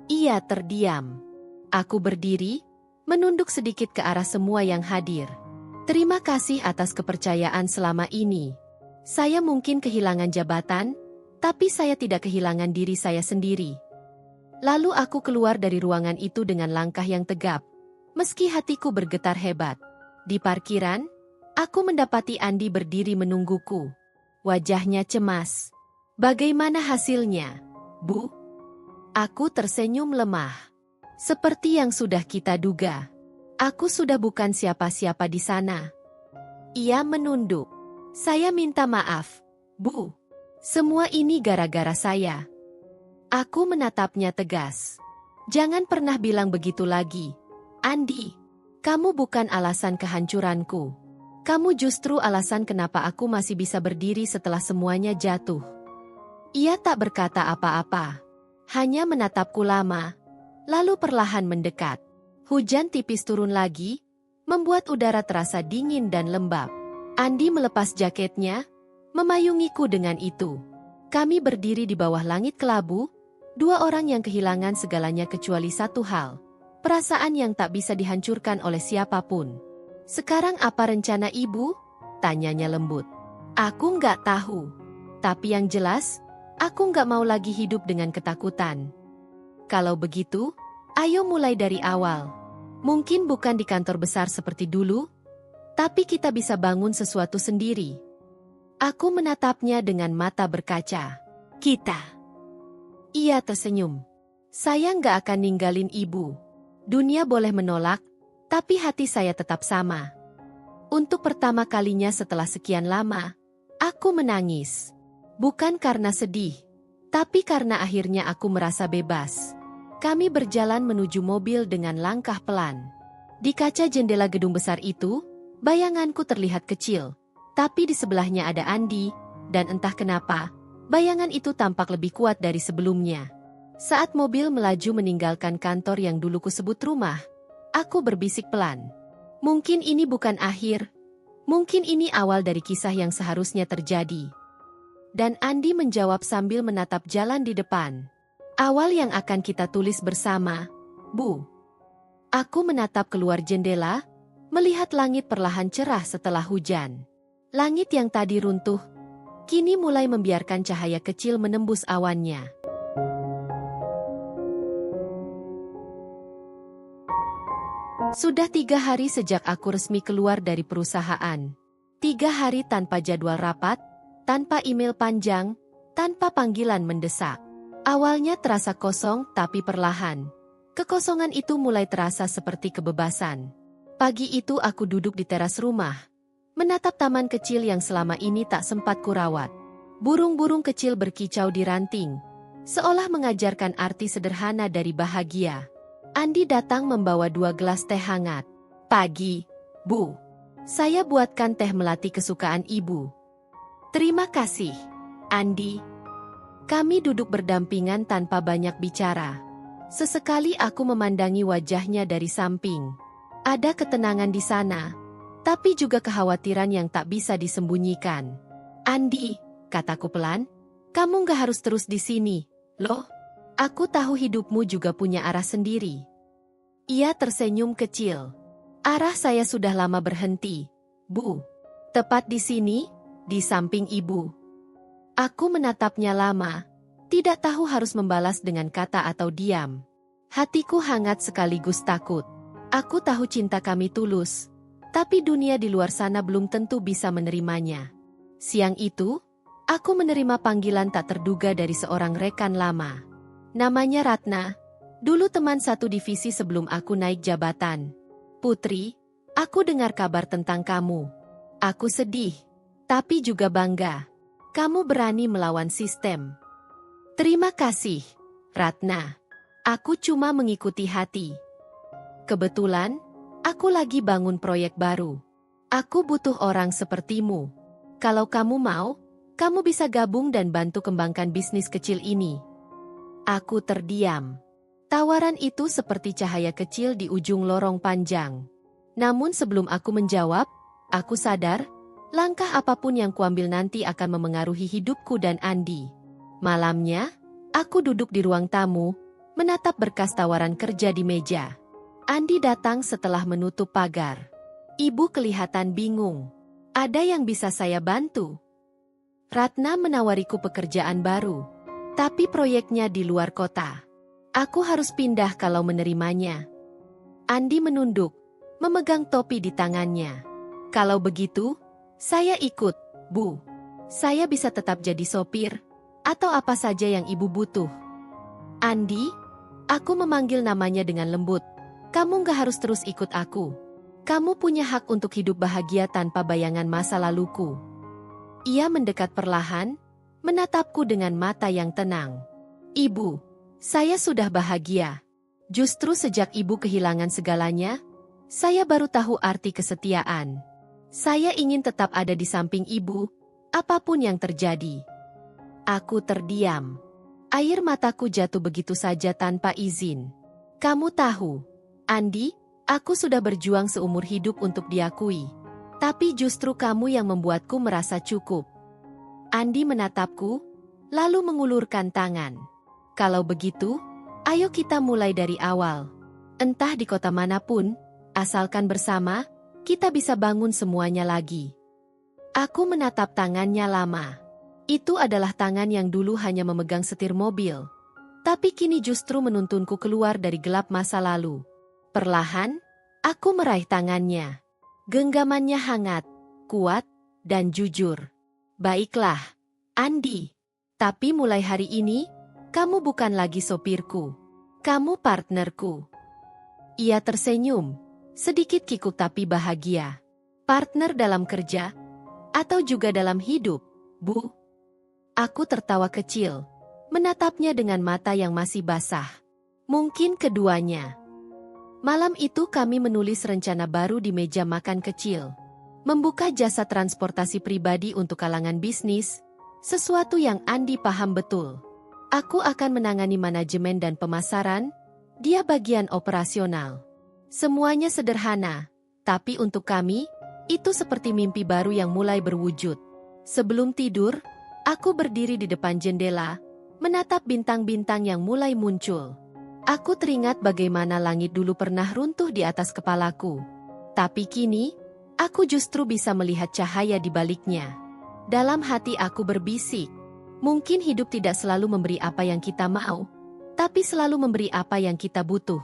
Ia terdiam. Aku berdiri, menunduk sedikit ke arah semua yang hadir. Terima kasih atas kepercayaan selama ini. Saya mungkin kehilangan jabatan, tapi saya tidak kehilangan diri saya sendiri. Lalu aku keluar dari ruangan itu dengan langkah yang tegap, meski hatiku bergetar hebat. Di parkiran, aku mendapati Andi berdiri menungguku. Wajahnya cemas. Bagaimana hasilnya, Bu? Aku tersenyum lemah. Seperti yang sudah kita duga. Aku sudah bukan siapa-siapa di sana. Ia menunduk. Saya minta maaf, Bu. Semua ini gara-gara saya. Aku menatapnya tegas. Jangan pernah bilang begitu lagi. Andi, kamu bukan alasan kehancuranku. Kamu justru alasan kenapa aku masih bisa berdiri setelah semuanya jatuh. Ia tak berkata apa-apa. Hanya menatapku lama, lalu perlahan mendekat. Hujan tipis turun lagi, membuat udara terasa dingin dan lembab. Andi melepas jaketnya, memayungiku dengan itu. Kami berdiri di bawah langit kelabu, dua orang yang kehilangan segalanya kecuali satu hal. Perasaan yang tak bisa dihancurkan oleh siapapun. Sekarang apa rencana ibu? Tanyanya lembut. Aku nggak tahu. Tapi yang jelas, aku nggak mau lagi hidup dengan ketakutan. Kalau begitu, ayo mulai dari awal. Mungkin bukan di kantor besar seperti dulu, tapi kita bisa bangun sesuatu sendiri. Aku menatapnya dengan mata berkaca. Kita. Ia tersenyum. Saya nggak akan ninggalin ibu. Dunia boleh menolak, tapi hati saya tetap sama. Untuk pertama kalinya setelah sekian lama, aku menangis. Bukan karena sedih, tapi karena akhirnya aku merasa bebas. Kami berjalan menuju mobil dengan langkah pelan. Di kaca jendela gedung besar itu, bayanganku terlihat kecil. Tapi di sebelahnya ada Andi, dan entah kenapa, bayangan itu tampak lebih kuat dari sebelumnya. Saat mobil melaju meninggalkan kantor yang dulu kusebut rumah, aku berbisik pelan. Mungkin ini bukan akhir, mungkin ini awal dari kisah yang seharusnya terjadi. Dan Andi menjawab sambil menatap jalan di depan. Awal yang akan kita tulis bersama, Bu. Aku menatap keluar jendela, melihat langit perlahan cerah setelah hujan. Langit yang tadi runtuh, kini mulai membiarkan cahaya kecil menembus awannya. Sudah 3 hari sejak aku resmi keluar dari perusahaan. 3 hari tanpa jadwal rapat, tanpa email panjang, tanpa panggilan mendesak. Awalnya terasa kosong, tapi perlahan. Kekosongan itu mulai terasa seperti kebebasan. Pagi itu aku duduk di teras rumah, menatap taman kecil yang selama ini tak sempat kurawat. Burung-burung kecil berkicau di ranting, seolah mengajarkan arti sederhana dari bahagia. Andi datang membawa 2 gelas teh hangat. Pagi, Bu. Saya buatkan teh melati kesukaan ibu. Terima kasih, Andi. Kami duduk berdampingan tanpa banyak bicara. Sesekali aku memandangi wajahnya dari samping. Ada ketenangan di sana, tapi juga kekhawatiran yang tak bisa disembunyikan. Andi, kataku pelan, kamu gak harus terus di sini, loh. Aku tahu hidupmu juga punya arah sendiri. Ia tersenyum kecil. Arah saya sudah lama berhenti, Bu. Tepat di sini, di samping ibu. Aku menatapnya lama, tidak tahu harus membalas dengan kata atau diam. Hatiku hangat sekaligus takut. Aku tahu cinta kami tulus, tapi dunia di luar sana belum tentu bisa menerimanya. Siang itu, aku menerima panggilan tak terduga dari seorang rekan lama. Namanya Ratna, dulu teman satu divisi sebelum aku naik jabatan. Putri, aku dengar kabar tentang kamu. Aku sedih, tapi juga bangga. Kamu berani melawan sistem. Terima kasih, Ratna. Aku cuma mengikuti hati. Kebetulan, aku lagi bangun proyek baru. Aku butuh orang sepertimu. Kalau kamu mau, kamu bisa gabung dan bantu kembangkan bisnis kecil ini. Aku terdiam. Tawaran itu seperti cahaya kecil di ujung lorong panjang. Namun sebelum aku menjawab, aku sadar, langkah apapun yang kuambil nanti akan memengaruhi hidupku dan Andi. Malamnya, aku duduk di ruang tamu, menatap berkas tawaran kerja di meja. Andi datang setelah menutup pagar. Ibu kelihatan bingung. Ada yang bisa saya bantu? Ratna menawariku pekerjaan baru, tapi proyeknya di luar kota. Aku harus pindah kalau menerimanya. Andi menunduk, memegang topi di tangannya. Kalau begitu, saya ikut, Bu. Saya bisa tetap jadi sopir, atau apa saja yang ibu butuh. Andi, aku memanggil namanya dengan lembut. Kamu gak harus terus ikut aku. Kamu punya hak untuk hidup bahagia tanpa bayangan masa laluku. Ia mendekat perlahan, menatapku dengan mata yang tenang. Ibu, saya sudah bahagia. Justru sejak ibu kehilangan segalanya, saya baru tahu arti kesetiaan. Saya ingin tetap ada di samping ibu, apapun yang terjadi. Aku terdiam. Air mataku jatuh begitu saja tanpa izin. Kamu tahu, Andi, aku sudah berjuang seumur hidup untuk diakui. Tapi justru kamu yang membuatku merasa cukup. Andi menatapku, lalu mengulurkan tangan. Kalau begitu, ayo kita mulai dari awal. Entah di kota manapun, asalkan bersama, kita bisa bangun semuanya lagi. Aku menatap tangannya lama. Itu adalah tangan yang dulu hanya memegang setir mobil. Tapi kini justru menuntunku keluar dari gelap masa lalu. Perlahan, aku meraih tangannya. Genggamannya hangat, kuat, dan jujur. Baiklah, Andi. Tapi mulai hari ini, kamu bukan lagi sopirku. Kamu partnerku. Ia tersenyum, sedikit kikuk tapi bahagia. Partner dalam kerja, atau juga dalam hidup, Bu? Aku tertawa kecil, menatapnya dengan mata yang masih basah. Mungkin keduanya. Malam itu kami menulis rencana baru di meja makan kecil. Membuka jasa transportasi pribadi untuk kalangan bisnis, sesuatu yang Andi paham betul. Aku akan menangani manajemen dan pemasaran, dia bagian operasional. Semuanya sederhana, tapi untuk kami, itu seperti mimpi baru yang mulai berwujud. Sebelum tidur, aku berdiri di depan jendela, menatap bintang-bintang yang mulai muncul. Aku teringat bagaimana langit dulu pernah runtuh di atas kepalaku. Tapi kini, aku justru bisa melihat cahaya di baliknya. Dalam hati aku berbisik, mungkin hidup tidak selalu memberi apa yang kita mau, tapi selalu memberi apa yang kita butuh.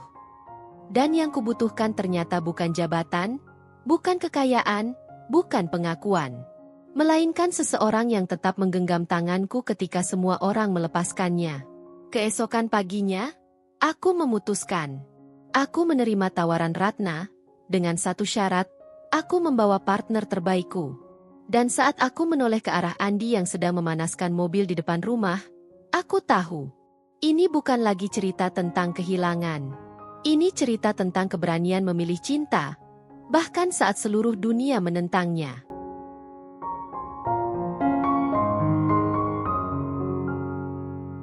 Dan yang kubutuhkan ternyata bukan jabatan, bukan kekayaan, bukan pengakuan. Melainkan seseorang yang tetap menggenggam tanganku ketika semua orang melepaskannya. Keesokan paginya, aku memutuskan. Aku menerima tawaran Ratna, dengan satu syarat, aku membawa partner terbaikku. Dan saat aku menoleh ke arah Andi yang sedang memanaskan mobil di depan rumah, aku tahu. Ini bukan lagi cerita tentang kehilangan. Ini cerita tentang keberanian memilih cinta, bahkan saat seluruh dunia menentangnya.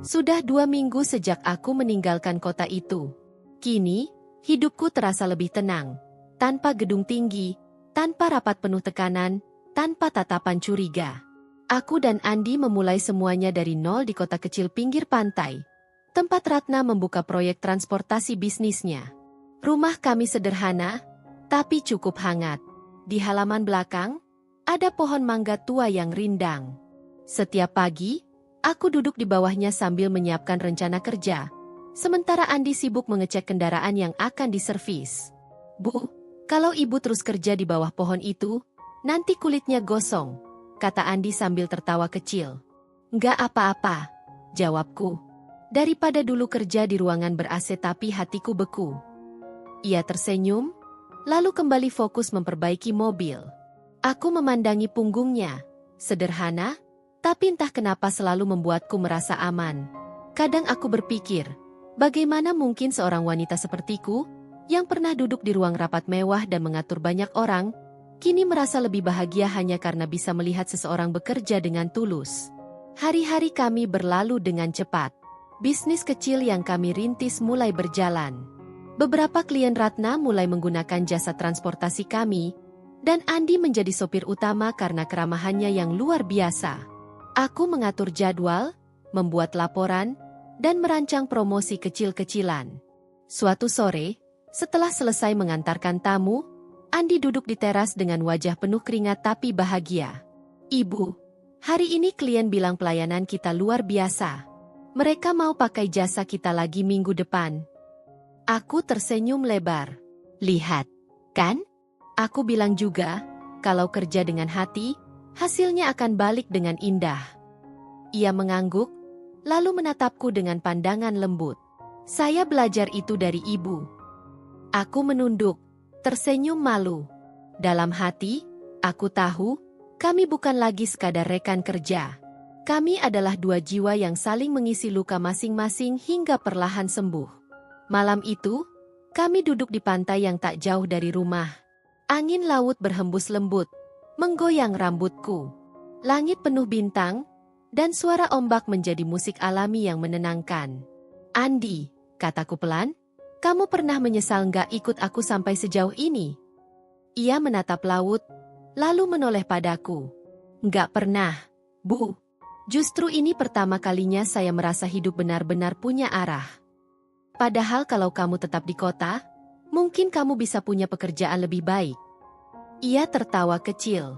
Sudah 2 minggu sejak aku meninggalkan kota itu. Kini, hidupku terasa lebih tenang. Tanpa gedung tinggi, tanpa rapat penuh tekanan, tanpa tatapan curiga. Aku dan Andi memulai semuanya dari nol di kota kecil pinggir pantai. Tempat Ratna membuka proyek transportasi bisnisnya. Rumah kami sederhana, tapi cukup hangat. Di halaman belakang, ada pohon mangga tua yang rindang. Setiap pagi, aku duduk di bawahnya sambil menyiapkan rencana kerja. Sementara Andi sibuk mengecek kendaraan yang akan diservis. Bu, kalau ibu terus kerja di bawah pohon itu, nanti kulitnya gosong, kata Andi sambil tertawa kecil. Nggak apa-apa, jawabku. Daripada dulu kerja di ruangan ber-AC tapi hatiku beku. Ia tersenyum, lalu kembali fokus memperbaiki mobil. Aku memandangi punggungnya, sederhana, tapi entah kenapa selalu membuatku merasa aman. Kadang aku berpikir, bagaimana mungkin seorang wanita sepertiku, yang pernah duduk di ruang rapat mewah dan mengatur banyak orang, kini merasa lebih bahagia hanya karena bisa melihat seseorang bekerja dengan tulus. Hari-hari kami berlalu dengan cepat. Bisnis kecil yang kami rintis mulai berjalan. Beberapa klien Ratna mulai menggunakan jasa transportasi kami, dan Andi menjadi sopir utama karena keramahannya yang luar biasa. Aku mengatur jadwal, membuat laporan, dan merancang promosi kecil-kecilan. Suatu sore, setelah selesai mengantarkan tamu, Andi duduk di teras dengan wajah penuh keringat tapi bahagia. Ibu, hari ini klien bilang pelayanan kita luar biasa. Mereka mau pakai jasa kita lagi minggu depan. Aku tersenyum lebar. Lihat, kan? Aku bilang juga, kalau kerja dengan hati, hasilnya akan balik dengan indah. Ia mengangguk, lalu menatapku dengan pandangan lembut. Saya belajar itu dari ibu. Aku menunduk, tersenyum malu. Dalam hati, aku tahu, kami bukan lagi sekadar rekan kerja. Kami adalah dua jiwa yang saling mengisi luka masing-masing hingga perlahan sembuh. Malam itu, kami duduk di pantai yang tak jauh dari rumah. Angin laut berhembus lembut, menggoyang rambutku. Langit penuh bintang, dan suara ombak menjadi musik alami yang menenangkan. Andi, kataku pelan, kamu pernah menyesal nggak ikut aku sampai sejauh ini? Ia menatap laut, lalu menoleh padaku. Nggak pernah, Bu. Justru ini pertama kalinya saya merasa hidup benar-benar punya arah. Padahal kalau kamu tetap di kota, mungkin kamu bisa punya pekerjaan lebih baik. Ia tertawa kecil.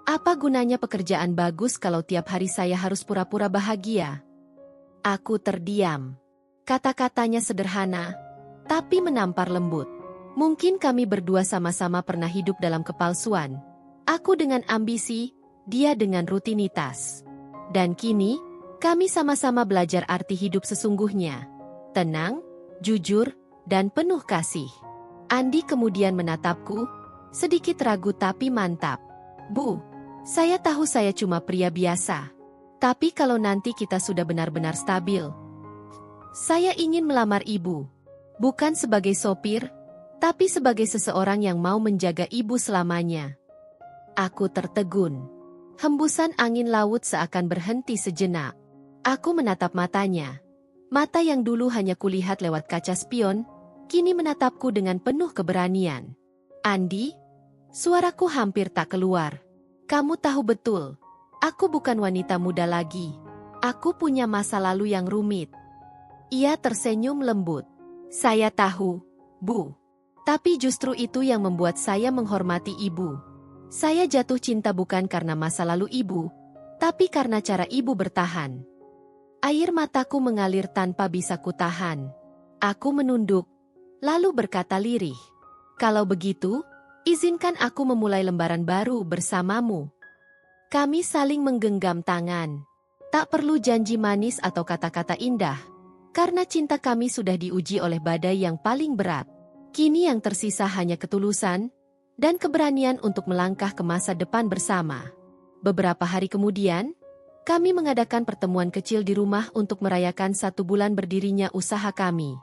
Apa gunanya pekerjaan bagus kalau tiap hari saya harus pura-pura bahagia? Aku terdiam. Kata-katanya sederhana, tapi menampar lembut. Mungkin kami berdua sama-sama pernah hidup dalam kepalsuan. Aku dengan ambisi, dia dengan rutinitas. Dan kini, kami sama-sama belajar arti hidup sesungguhnya. Tenang, jujur, dan penuh kasih. Andi kemudian menatapku, sedikit ragu tapi mantap. Bu, saya tahu saya cuma pria biasa. Tapi kalau nanti kita sudah benar-benar stabil, saya ingin melamar ibu. Bukan sebagai sopir, tapi sebagai seseorang yang mau menjaga ibu selamanya. Aku tertegun. Hembusan angin laut seakan berhenti sejenak. Aku menatap matanya. Mata yang dulu hanya kulihat lewat kaca spion, kini menatapku dengan penuh keberanian. Andi, suaraku hampir tak keluar. Kamu tahu betul, aku bukan wanita muda lagi. Aku punya masa lalu yang rumit. Ia tersenyum lembut. Saya tahu, Bu. Tapi justru itu yang membuat saya menghormati ibu. Saya jatuh cinta bukan karena masa lalu ibu, tapi karena cara ibu bertahan. Air mataku mengalir tanpa bisa kutahan. Aku menunduk, lalu berkata lirih. Kalau begitu, izinkan aku memulai lembaran baru bersamamu. Kami saling menggenggam tangan. Tak perlu janji manis atau kata-kata indah, karena cinta kami sudah diuji oleh badai yang paling berat. Kini yang tersisa hanya ketulusan dan keberanian untuk melangkah ke masa depan bersama. Beberapa hari kemudian, kami mengadakan pertemuan kecil di rumah untuk merayakan 1 bulan berdirinya usaha kami.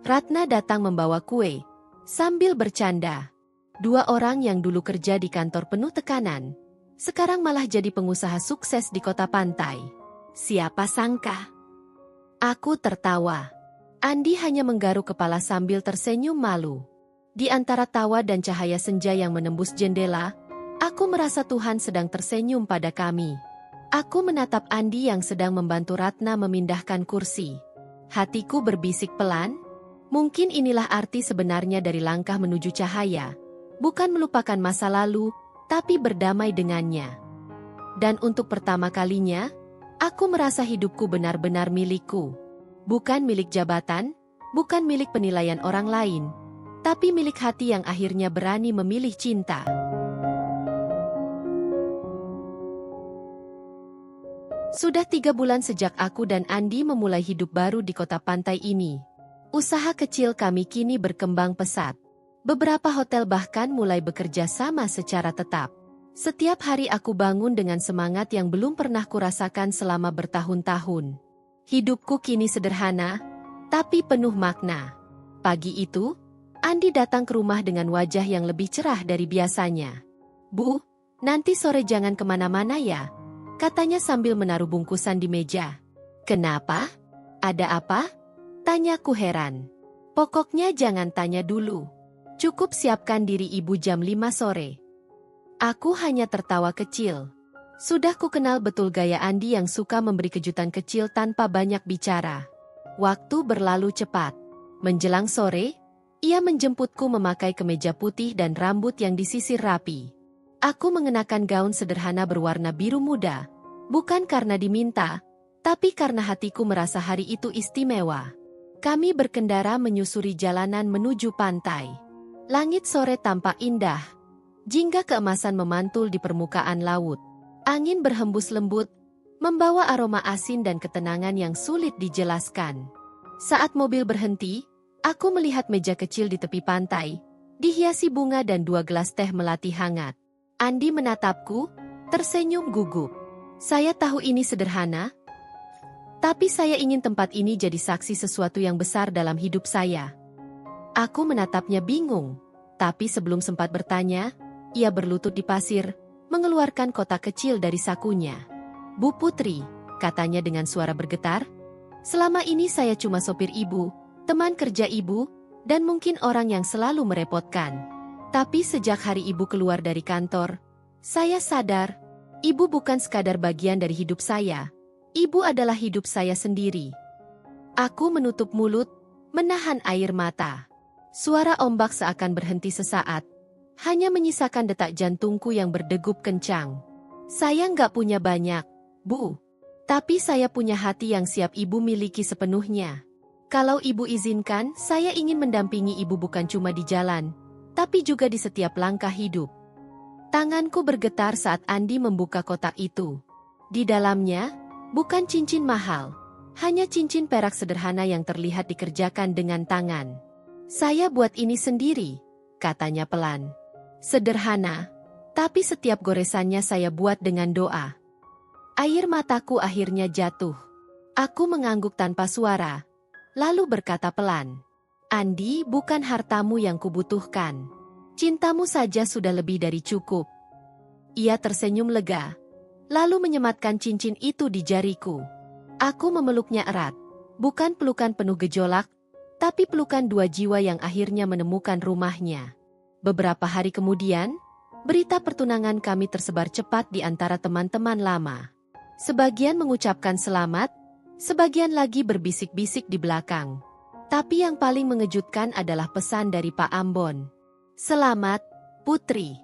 Ratna datang membawa kue, sambil bercanda. 2 orang yang dulu kerja di kantor penuh tekanan, sekarang malah jadi pengusaha sukses di kota pantai. Siapa sangka? Aku tertawa. Andi hanya menggaruk kepala sambil tersenyum malu. Di antara tawa dan cahaya senja yang menembus jendela, aku merasa Tuhan sedang tersenyum pada kami. Aku menatap Andi yang sedang membantu Ratna memindahkan kursi. Hatiku berbisik pelan, mungkin inilah arti sebenarnya dari langkah menuju cahaya. Bukan melupakan masa lalu, tapi berdamai dengannya. Dan untuk pertama kalinya, aku merasa hidupku benar-benar milikku. Bukan milik jabatan, bukan milik penilaian orang lain, tapi milik hati yang akhirnya berani memilih cinta. Sudah 3 bulan sejak aku dan Andi memulai hidup baru di kota pantai ini. Usaha kecil kami kini berkembang pesat. Beberapa hotel bahkan mulai bekerja sama secara tetap. Setiap hari aku bangun dengan semangat yang belum pernah kurasakan selama bertahun-tahun. Hidupku kini sederhana, tapi penuh makna. Pagi itu, Andi datang ke rumah dengan wajah yang lebih cerah dari biasanya. "Bu, nanti sore jangan kemana-mana ya," katanya sambil menaruh bungkusan di meja. "Kenapa? Ada apa?" tanyaku heran. "Pokoknya jangan tanya dulu. Cukup siapkan diri ibu jam 5 sore. Aku hanya tertawa kecil. Sudah ku kenal betul gaya Andi yang suka memberi kejutan kecil tanpa banyak bicara. Waktu berlalu cepat. Menjelang sore, ia menjemputku memakai kemeja putih dan rambut yang disisir rapi. Aku mengenakan gaun sederhana berwarna biru muda. Bukan karena diminta, tapi karena hatiku merasa hari itu istimewa. Kami berkendara menyusuri jalanan menuju pantai. Langit sore tampak indah. Jingga keemasan memantul di permukaan laut. Angin berhembus lembut, membawa aroma asin dan ketenangan yang sulit dijelaskan. Saat mobil berhenti, aku melihat meja kecil di tepi pantai, dihiasi bunga dan 2 gelas teh melati hangat. Andi menatapku, tersenyum gugup. "Saya tahu ini sederhana, tapi saya ingin tempat ini jadi saksi sesuatu yang besar dalam hidup saya." Aku menatapnya bingung, tapi sebelum sempat bertanya, ia berlutut di pasir, mengeluarkan kotak kecil dari sakunya. "Bu Putri," katanya dengan suara bergetar, "selama ini saya cuma sopir ibu, teman kerja ibu, dan mungkin orang yang selalu merepotkan. Tapi sejak hari ibu keluar dari kantor, saya sadar, ibu bukan sekadar bagian dari hidup saya. Ibu adalah hidup saya sendiri." Aku menutup mulut, menahan air mata. Suara ombak seakan berhenti sesaat, hanya menyisakan detak jantungku yang berdegup kencang. "Saya nggak punya banyak, Bu. Tapi saya punya hati yang siap ibu miliki sepenuhnya. Kalau ibu izinkan, saya ingin mendampingi ibu bukan cuma di jalan, tapi juga di setiap langkah hidup." Tanganku bergetar saat Andi membuka kotak itu. Di dalamnya, bukan cincin mahal, hanya cincin perak sederhana yang terlihat dikerjakan dengan tangan. "Saya buat ini sendiri," katanya pelan. "Sederhana, tapi setiap goresannya saya buat dengan doa." Air mataku akhirnya jatuh. Aku mengangguk tanpa suara, lalu berkata pelan, "Andi, bukan hartamu yang kubutuhkan. Cintamu saja sudah lebih dari cukup." Ia tersenyum lega, lalu menyematkan cincin itu di jariku. Aku memeluknya erat, bukan pelukan penuh gejolak, tapi pelukan 2 jiwa yang akhirnya menemukan rumahnya. Beberapa hari kemudian, berita pertunangan kami tersebar cepat di antara teman-teman lama. Sebagian mengucapkan selamat, sebagian lagi berbisik-bisik di belakang. Tapi yang paling mengejutkan adalah pesan dari Pak Ambon. "Selamat, Putri.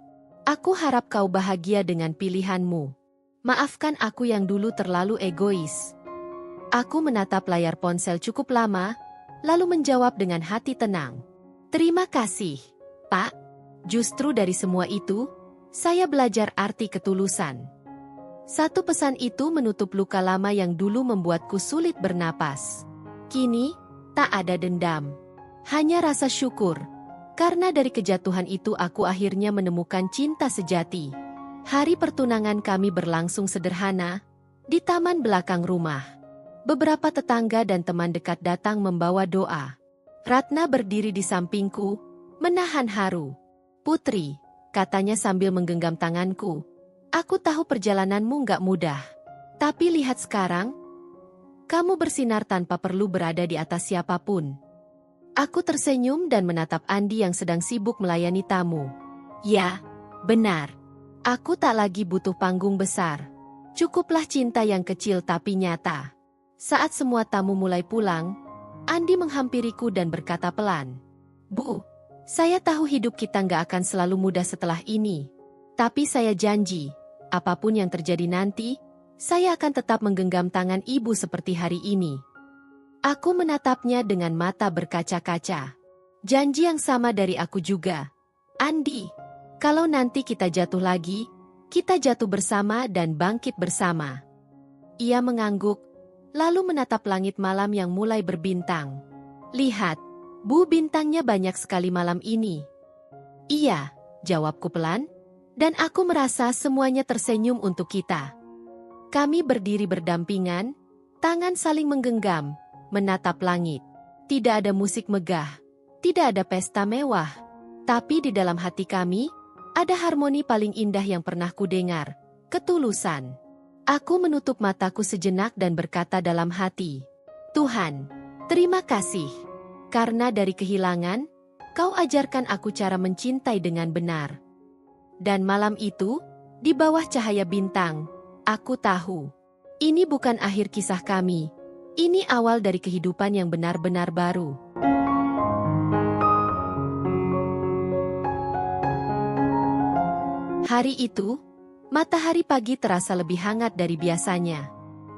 Aku harap kau bahagia dengan pilihanmu. Maafkan aku yang dulu terlalu egois." Aku menatap layar ponsel cukup lama, lalu menjawab dengan hati tenang. "Terima kasih, Pak. Justru dari semua itu, saya belajar arti ketulusan." Satu pesan itu menutup luka lama yang dulu membuatku sulit bernapas. Kini, tak ada dendam. Hanya rasa syukur. Karena dari kejatuhan itu aku akhirnya menemukan cinta sejati. Hari pertunangan kami berlangsung sederhana, di taman belakang rumah. Beberapa tetangga dan teman dekat datang membawa doa. Ratna berdiri di sampingku, menahan haru. "Putri," katanya sambil menggenggam tanganku, "aku tahu perjalananmu nggak mudah. Tapi lihat sekarang, kamu bersinar tanpa perlu berada di atas siapapun." Aku tersenyum dan menatap Andi yang sedang sibuk melayani tamu. "Ya, benar. Aku tak lagi butuh panggung besar. Cukuplah cinta yang kecil tapi nyata." Saat semua tamu mulai pulang, Andi menghampiriku dan berkata pelan, "Bu, saya tahu hidup kita nggak akan selalu mudah setelah ini. Tapi saya janji, apapun yang terjadi nanti, saya akan tetap menggenggam tangan ibu seperti hari ini." Aku menatapnya dengan mata berkaca-kaca. Janji yang sama dari aku juga. Andi, kalau nanti kita jatuh lagi, kita jatuh bersama dan bangkit bersama. Ia mengangguk, lalu menatap langit malam yang mulai berbintang. Lihat, Bu, bintangnya banyak sekali malam ini. Iya, jawabku pelan, dan aku merasa semuanya tersenyum untuk kita. Kami berdiri berdampingan, tangan saling menggenggam, menatap langit. Tidak ada musik megah, tidak ada pesta mewah, tapi di dalam hati kami, ada harmoni paling indah yang pernah kudengar, ketulusan. Aku menutup mataku sejenak dan berkata dalam hati, Tuhan, terima kasih. Karena dari kehilangan, Kau ajarkan aku cara mencintai dengan benar. Dan malam itu, di bawah cahaya bintang, aku tahu, ini bukan akhir kisah kami. Ini awal dari kehidupan yang benar-benar baru. Hari itu, matahari pagi terasa lebih hangat dari biasanya.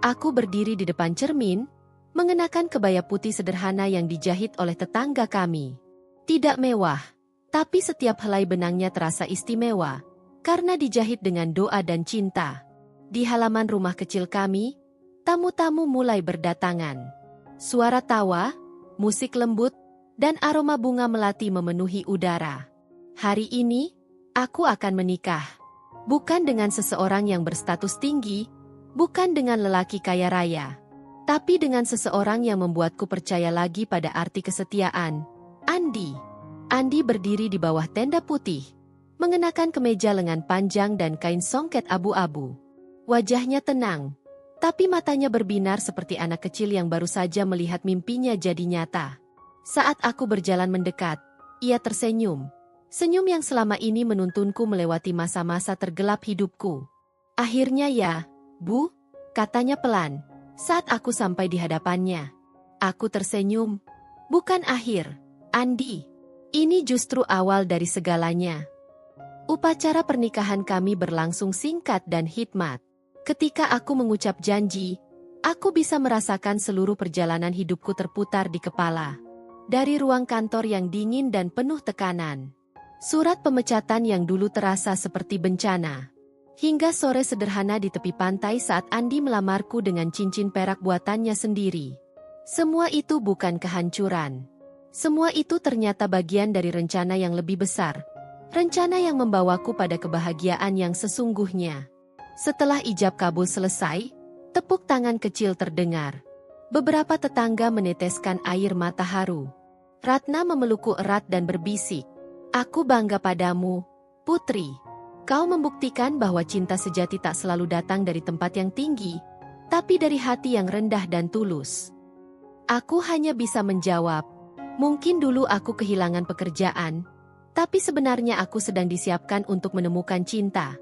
Aku berdiri di depan cermin, mengenakan kebaya putih sederhana yang dijahit oleh tetangga kami. Tidak mewah, tapi setiap helai benangnya terasa istimewa, karena dijahit dengan doa dan cinta. Di halaman rumah kecil kami, tamu-tamu mulai berdatangan. Suara tawa, musik lembut, dan aroma bunga melati memenuhi udara. Hari ini, aku akan menikah. Bukan dengan seseorang yang berstatus tinggi, bukan dengan lelaki kaya raya, tapi dengan seseorang yang membuatku percaya lagi pada arti kesetiaan. Andi. Andi berdiri di bawah tenda putih, mengenakan kemeja lengan panjang dan kain songket abu-abu. Wajahnya tenang, tapi matanya berbinar seperti anak kecil yang baru saja melihat mimpinya jadi nyata. Saat aku berjalan mendekat, ia tersenyum. Senyum yang selama ini menuntunku melewati masa-masa tergelap hidupku. Akhirnya ya, Bu, katanya pelan, saat aku sampai di hadapannya. Aku tersenyum. Bukan akhir, Andi. Ini justru awal dari segalanya. Upacara pernikahan kami berlangsung singkat dan hikmat. Ketika aku mengucap janji, aku bisa merasakan seluruh perjalanan hidupku terputar di kepala. Dari ruang kantor yang dingin dan penuh tekanan, surat pemecatan yang dulu terasa seperti bencana, hingga sore sederhana di tepi pantai saat Andi melamarku dengan cincin perak buatannya sendiri. Semua itu bukan kehancuran. Semua itu ternyata bagian dari rencana yang lebih besar. Rencana yang membawaku pada kebahagiaan yang sesungguhnya. Setelah ijab kabul selesai, tepuk tangan kecil terdengar. Beberapa tetangga meneteskan air mata haru. Ratna memelukku erat dan berbisik, "Aku bangga padamu, Putri. Kau membuktikan bahwa cinta sejati tak selalu datang dari tempat yang tinggi, tapi dari hati yang rendah dan tulus." Aku hanya bisa menjawab, "Mungkin dulu aku kehilangan pekerjaan, tapi sebenarnya aku sedang disiapkan untuk menemukan cinta."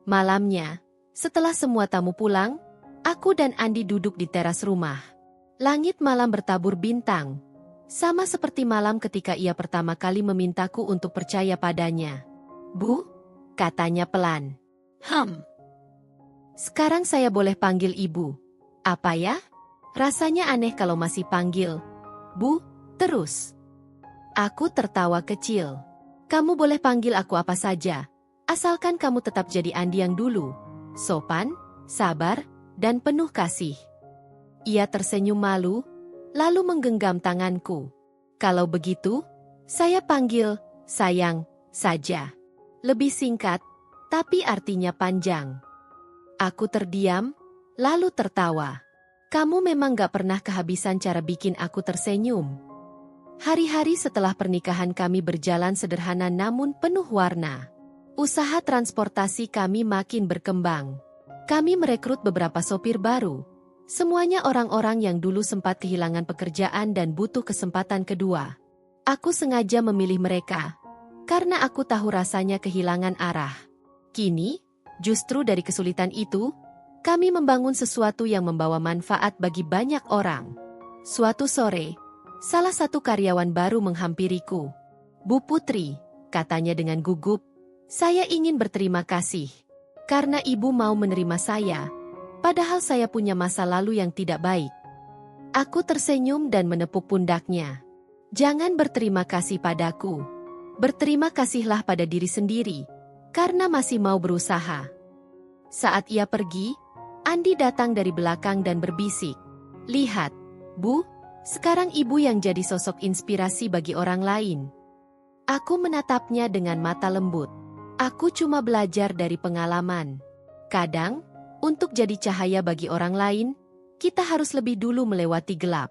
Malamnya, setelah semua tamu pulang, aku dan Andi duduk di teras rumah. Langit malam bertabur bintang, sama seperti malam ketika ia pertama kali memintaku untuk percaya padanya. "Bu," katanya pelan. Sekarang saya boleh panggil ibu." "Apa ya?" "Rasanya aneh kalau masih panggil Bu, terus." Aku tertawa kecil. "Kamu boleh panggil aku apa saja, asalkan kamu tetap jadi Andi yang dulu. Sopan, sabar, dan penuh kasih." Ia tersenyum malu, lalu menggenggam tanganku. "Kalau begitu, saya panggil sayang saja. Lebih singkat, tapi artinya panjang." Aku terdiam, lalu tertawa. Kamu memang gak pernah kehabisan cara bikin aku tersenyum. Hari-hari setelah pernikahan kami berjalan sederhana namun penuh warna. Usaha transportasi kami makin berkembang. Kami merekrut beberapa sopir baru. Semuanya orang-orang yang dulu sempat kehilangan pekerjaan dan butuh kesempatan kedua. Aku sengaja memilih mereka, karena aku tahu rasanya kehilangan arah. Kini, justru dari kesulitan itu, kami membangun sesuatu yang membawa manfaat bagi banyak orang. Suatu sore, salah satu karyawan baru menghampiriku. "Bu Putri," katanya dengan gugup, "saya ingin berterima kasih. Karena ibu mau menerima saya, padahal saya punya masa lalu yang tidak baik." Aku tersenyum dan menepuk pundaknya. Jangan berterima kasih padaku. Berterima kasihlah pada diri sendiri, karena masih mau berusaha. Saat ia pergi, Andi datang dari belakang dan berbisik. Lihat, Bu, sekarang ibu yang jadi sosok inspirasi bagi orang lain. Aku menatapnya dengan mata lembut. Aku cuma belajar dari pengalaman. Kadang, untuk jadi cahaya bagi orang lain, kita harus lebih dulu melewati gelap.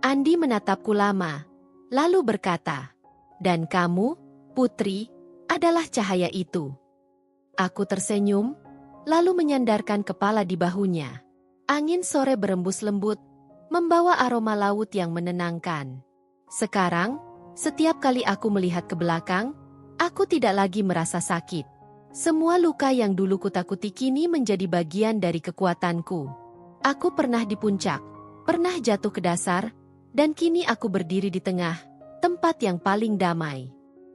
Andi menatapku lama, lalu berkata, "Dan kamu, Putri, adalah cahaya itu." Aku tersenyum, lalu menyandarkan kepala di bahunya. Angin sore berembus lembut, membawa aroma laut yang menenangkan. Sekarang, setiap kali aku melihat ke belakang, aku tidak lagi merasa sakit. Semua luka yang dulu kutakuti kini menjadi bagian dari kekuatanku. Aku pernah di puncak, pernah jatuh ke dasar, dan kini aku berdiri di tengah, tempat yang paling damai.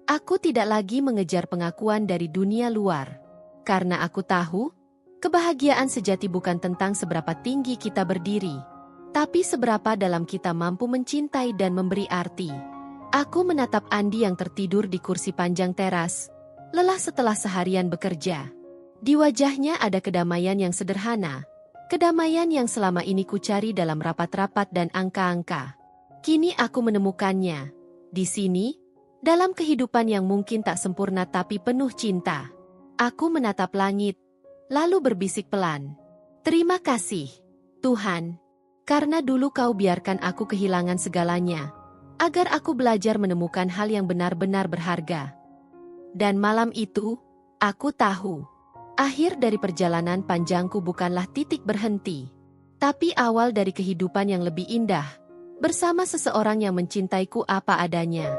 Aku tidak lagi mengejar pengakuan dari dunia luar. Karena aku tahu, kebahagiaan sejati bukan tentang seberapa tinggi kita berdiri, tapi seberapa dalam kita mampu mencintai dan memberi arti. Aku menatap Andi yang tertidur di kursi panjang teras, lelah setelah seharian bekerja. Di wajahnya ada kedamaian yang sederhana, kedamaian yang selama ini kucari dalam rapat-rapat dan angka-angka. Kini aku menemukannya. Di sini, dalam kehidupan yang mungkin tak sempurna tapi penuh cinta. Aku menatap langit, lalu berbisik pelan. Terima kasih, Tuhan, karena dulu kau biarkan aku kehilangan segalanya, agar aku belajar menemukan hal yang benar-benar berharga. Dan malam itu, aku tahu, akhir dari perjalanan panjangku bukanlah titik berhenti, tapi awal dari kehidupan yang lebih indah, bersama seseorang yang mencintaiku apa adanya.